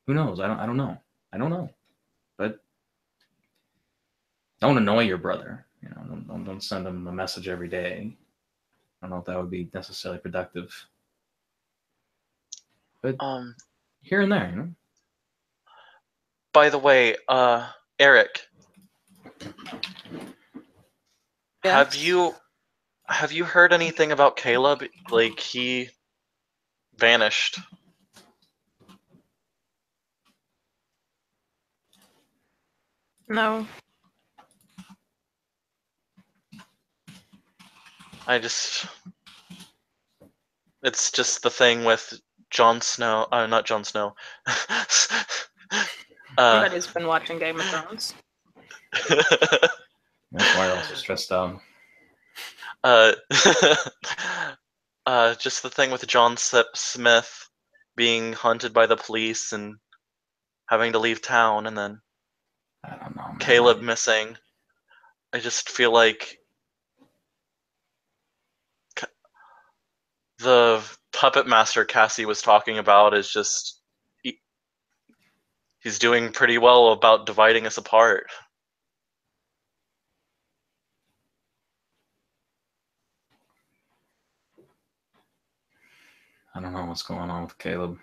Speaker 2: who knows? I don't know. I don't know. But don't annoy your brother. Don't send him a message every day. I don't know if that would be necessarily productive. But here and there,
Speaker 1: By the way, Eric,
Speaker 5: Yes?
Speaker 1: have you heard anything about Caleb? Like, he vanished.
Speaker 5: No.
Speaker 1: It's just the thing with Jon Snow. Not Jon Snow.
Speaker 5: Somebody's been watching Game of Thrones.
Speaker 2: That's why you're also stressed out.
Speaker 1: Just the thing with John Smith being hunted by the police and having to leave town, and then
Speaker 2: I don't know, man.
Speaker 1: Caleb missing. I just feel like the puppet master Cassie was talking about is just he's doing pretty well about dividing us apart.
Speaker 2: I don't know what's going on with Caleb.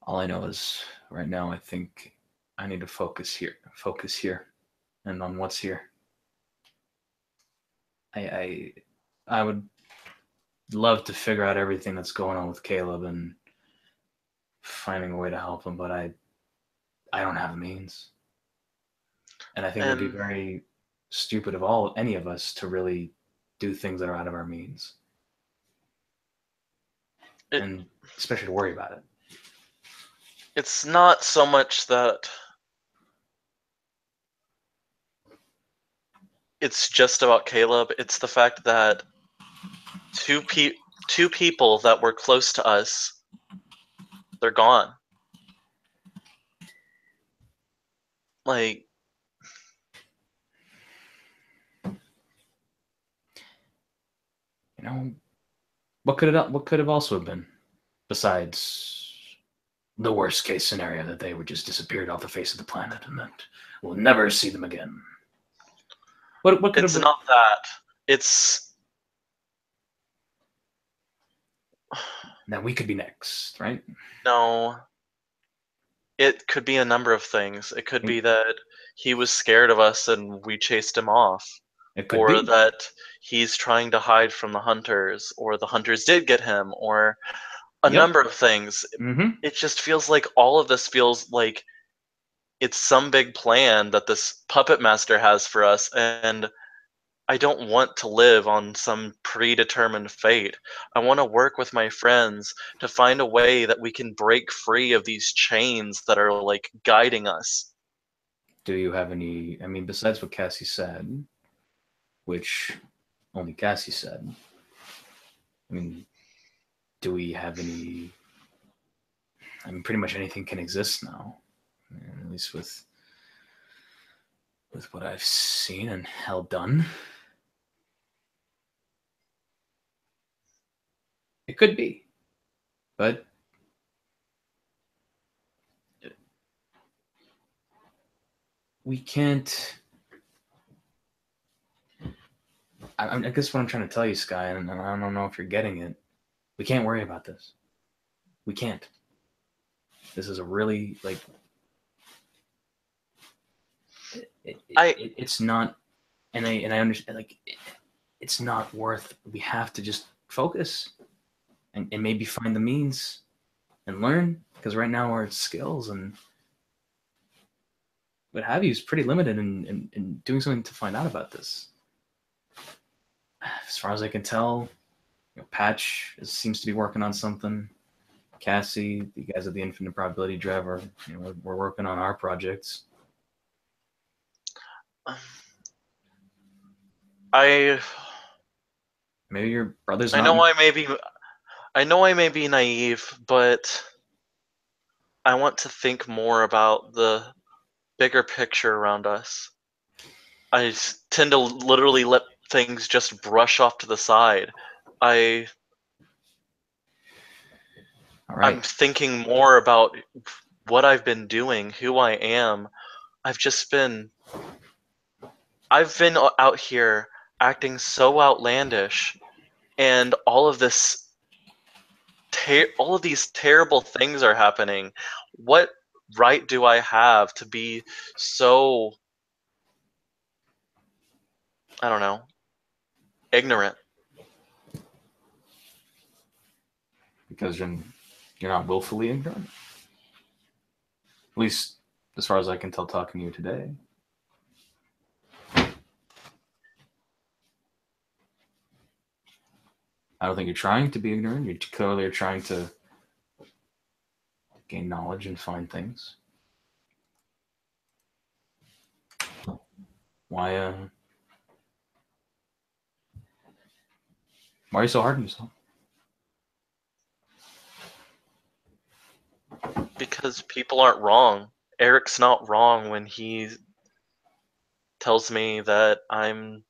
Speaker 2: All I know is right now I think I need to focus here, and on what's here. I would love to figure out everything that's going on with Caleb and finding a way to help him, but I don't have the means. And I think it would be very stupid of any of us to really do things that are out of our means. And especially to worry about it.
Speaker 1: It's not so much that it's just about Caleb. It's the fact that two people that were close to us, they're gone. Like,
Speaker 2: what could have also been besides the worst case scenario that they would just disappeared off the face of the planet and that we'll never see them again. What could
Speaker 1: It's
Speaker 2: have
Speaker 1: not that. It's
Speaker 2: that we could be next, right?
Speaker 1: no. It could be a number of things. It could be that he was scared of us and we chased him off.
Speaker 2: It could
Speaker 1: Or
Speaker 2: be.
Speaker 1: that he's trying to hide from the hunters, or the hunters did get him, or a
Speaker 2: Yep.
Speaker 1: number of things.
Speaker 2: Mm-hmm.
Speaker 1: It just feels like all of this feels like it's some big plan that this puppet master has for us, and I don't want to live on some predetermined fate. I want to work with my friends to find a way that we can break free of these chains that are like guiding us.
Speaker 2: Do you have any? I mean, besides what Cassie said, which only Cassie said. I mean, do we have any? I mean, pretty much anything can exist now, at least with what I've seen and held done. It could be, but we can't. I guess what I'm trying to tell you, Sky, and I don't know if you're getting it, we can't worry about this. We can't. This is a really, like, it's not, and I understand, like, it's not worth, we have to just focus and maybe find the means and learn, because right now our skills and what have you is pretty limited in doing something to find out about this. As far as I can tell, Patch seems to be working on something. Cassie, the guys at the Infinite Probability Driver, we're working on our projects. Maybe your brother's not.
Speaker 1: I know I may be naive, but I want to think more about the bigger picture around us. I tend to literally let things just brush off to the side.
Speaker 2: All right.
Speaker 1: I'm thinking more about what I've been doing, who I am. I've been out here acting so outlandish, and all of these terrible things are happening. What right do I have to be so, I don't know, ignorant?
Speaker 2: Because you're not willfully ignorant. At least as far as I can tell talking to you today. I don't think you're trying to be ignorant. You clearly are trying to gain knowledge and find things. Why are you so hard on yourself?
Speaker 1: Because people aren't wrong. Eric's not wrong when he tells me that I'm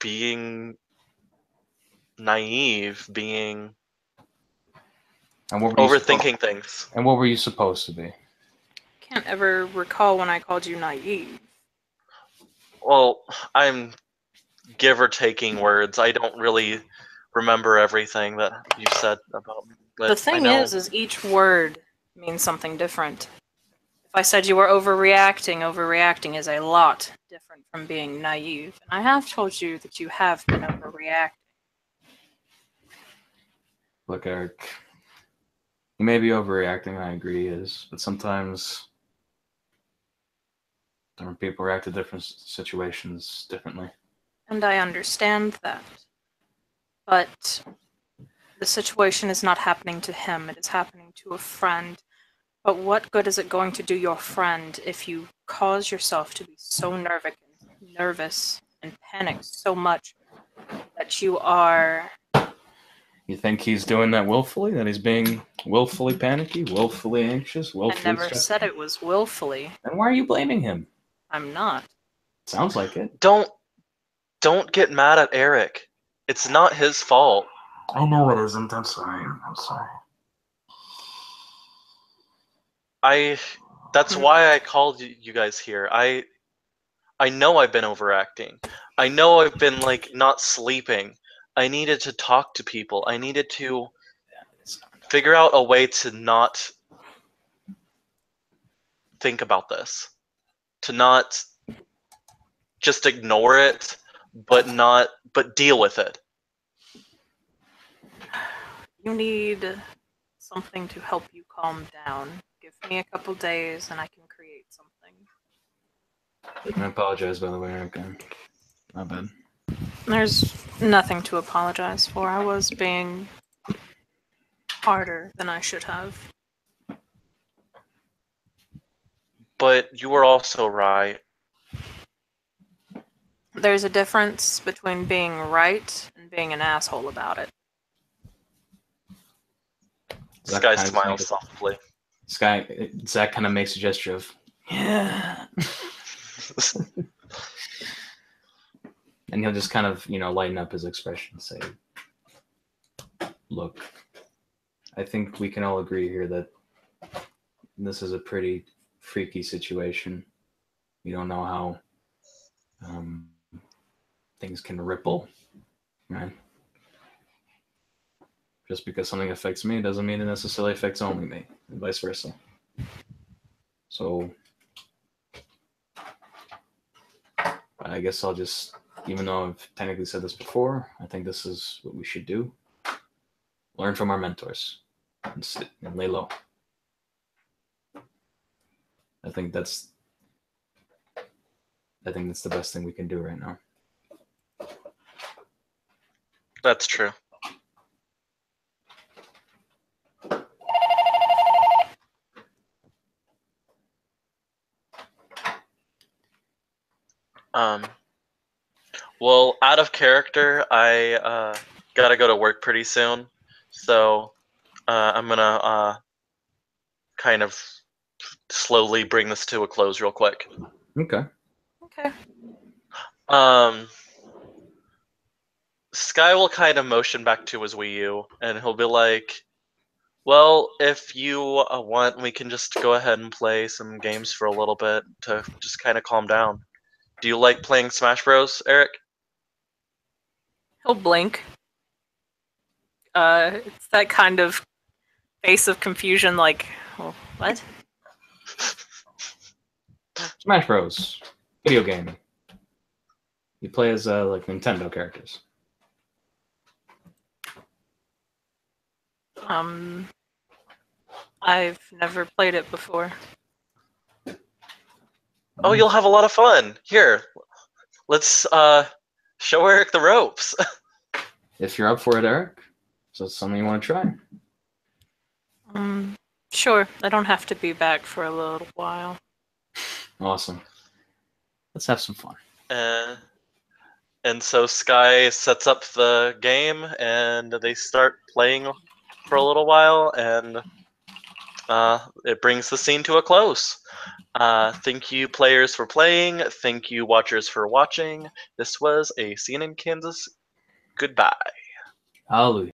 Speaker 1: being naive, being overthinking things.
Speaker 2: And what were you supposed to be?
Speaker 5: Can't ever recall when I called you naive.
Speaker 1: Well, I'm give or taking words. I don't really remember everything that you said about me. But
Speaker 5: the thing is each word means something different. If I said you were overreacting is a lot different from being naive. And I have told you that you have been overreacting.
Speaker 2: Look, Eric, you may be overreacting, I agree, but sometimes different people react to different situations differently.
Speaker 5: And I understand that. But the situation is not happening to him, it is happening to a friend. But what good is it going to do your friend if you cause yourself to be so nervous and panic so much that you are...
Speaker 2: You think he's doing that willfully? That he's being willfully panicky, willfully anxious, willfully
Speaker 5: I never
Speaker 2: stressed?
Speaker 5: said it was willfully.
Speaker 2: Then why are you blaming him?
Speaker 5: I'm not.
Speaker 2: Sounds like it.
Speaker 1: Don't get mad at Eric. It's not his fault.
Speaker 2: I know it isn't. I'm sorry.
Speaker 1: That's why I called you guys here. I know I've been overacting. I know I've been like not sleeping. I needed to talk to people. I needed to figure out a way to not think about this. To not just ignore it, but deal with it.
Speaker 5: You need something to help you calm down. Give me a couple days and I can create something.
Speaker 2: I apologize, by the way. Okay. My bad.
Speaker 5: There's nothing to apologize for. I was being harder than I should have.
Speaker 1: But you were also right.
Speaker 5: There's a difference between being right and being an asshole about it.
Speaker 1: This guy smiles softly.
Speaker 2: Zach kind of makes a gesture of, yeah. And he'll just kind of, lighten up his expression and say, look, I think we can all agree here that this is a pretty freaky situation. You don't know how things can ripple, right? Just because something affects me doesn't mean it necessarily affects only me, and vice versa. So I guess I'll just, even though I've technically said this before, I think this is what we should do. Learn from our mentors and sit and lay low. I think that's the best thing we can do right now.
Speaker 1: That's true. Well, out of character, I gotta go to work pretty soon, so I'm gonna kind of slowly bring this to a close real quick.
Speaker 2: Okay.
Speaker 5: Okay.
Speaker 1: Sky will kind of motion back to his Wii U, and he'll be like, well, if you want, we can just go ahead and play some games for a little bit to just kind of calm down. Do you like playing Smash Bros, Eric?
Speaker 5: He'll blink. It's that kind of face of confusion, like, oh, what?
Speaker 2: Smash Bros. Video game. You play as like Nintendo characters.
Speaker 5: I've never played it before.
Speaker 1: Oh, you'll have a lot of fun. Here, let's show Eric the ropes.
Speaker 2: If you're up for it, Eric, so it's something you want to try.
Speaker 5: Sure. I don't have to be back for a little while.
Speaker 2: Awesome. Let's have some fun.
Speaker 1: And so Sky sets up the game, and they start playing for a little while, and it brings the scene to a close. Thank you, players, for playing. Thank you, watchers, for watching. This was a scene in Kansas. Goodbye.
Speaker 2: Hallelujah.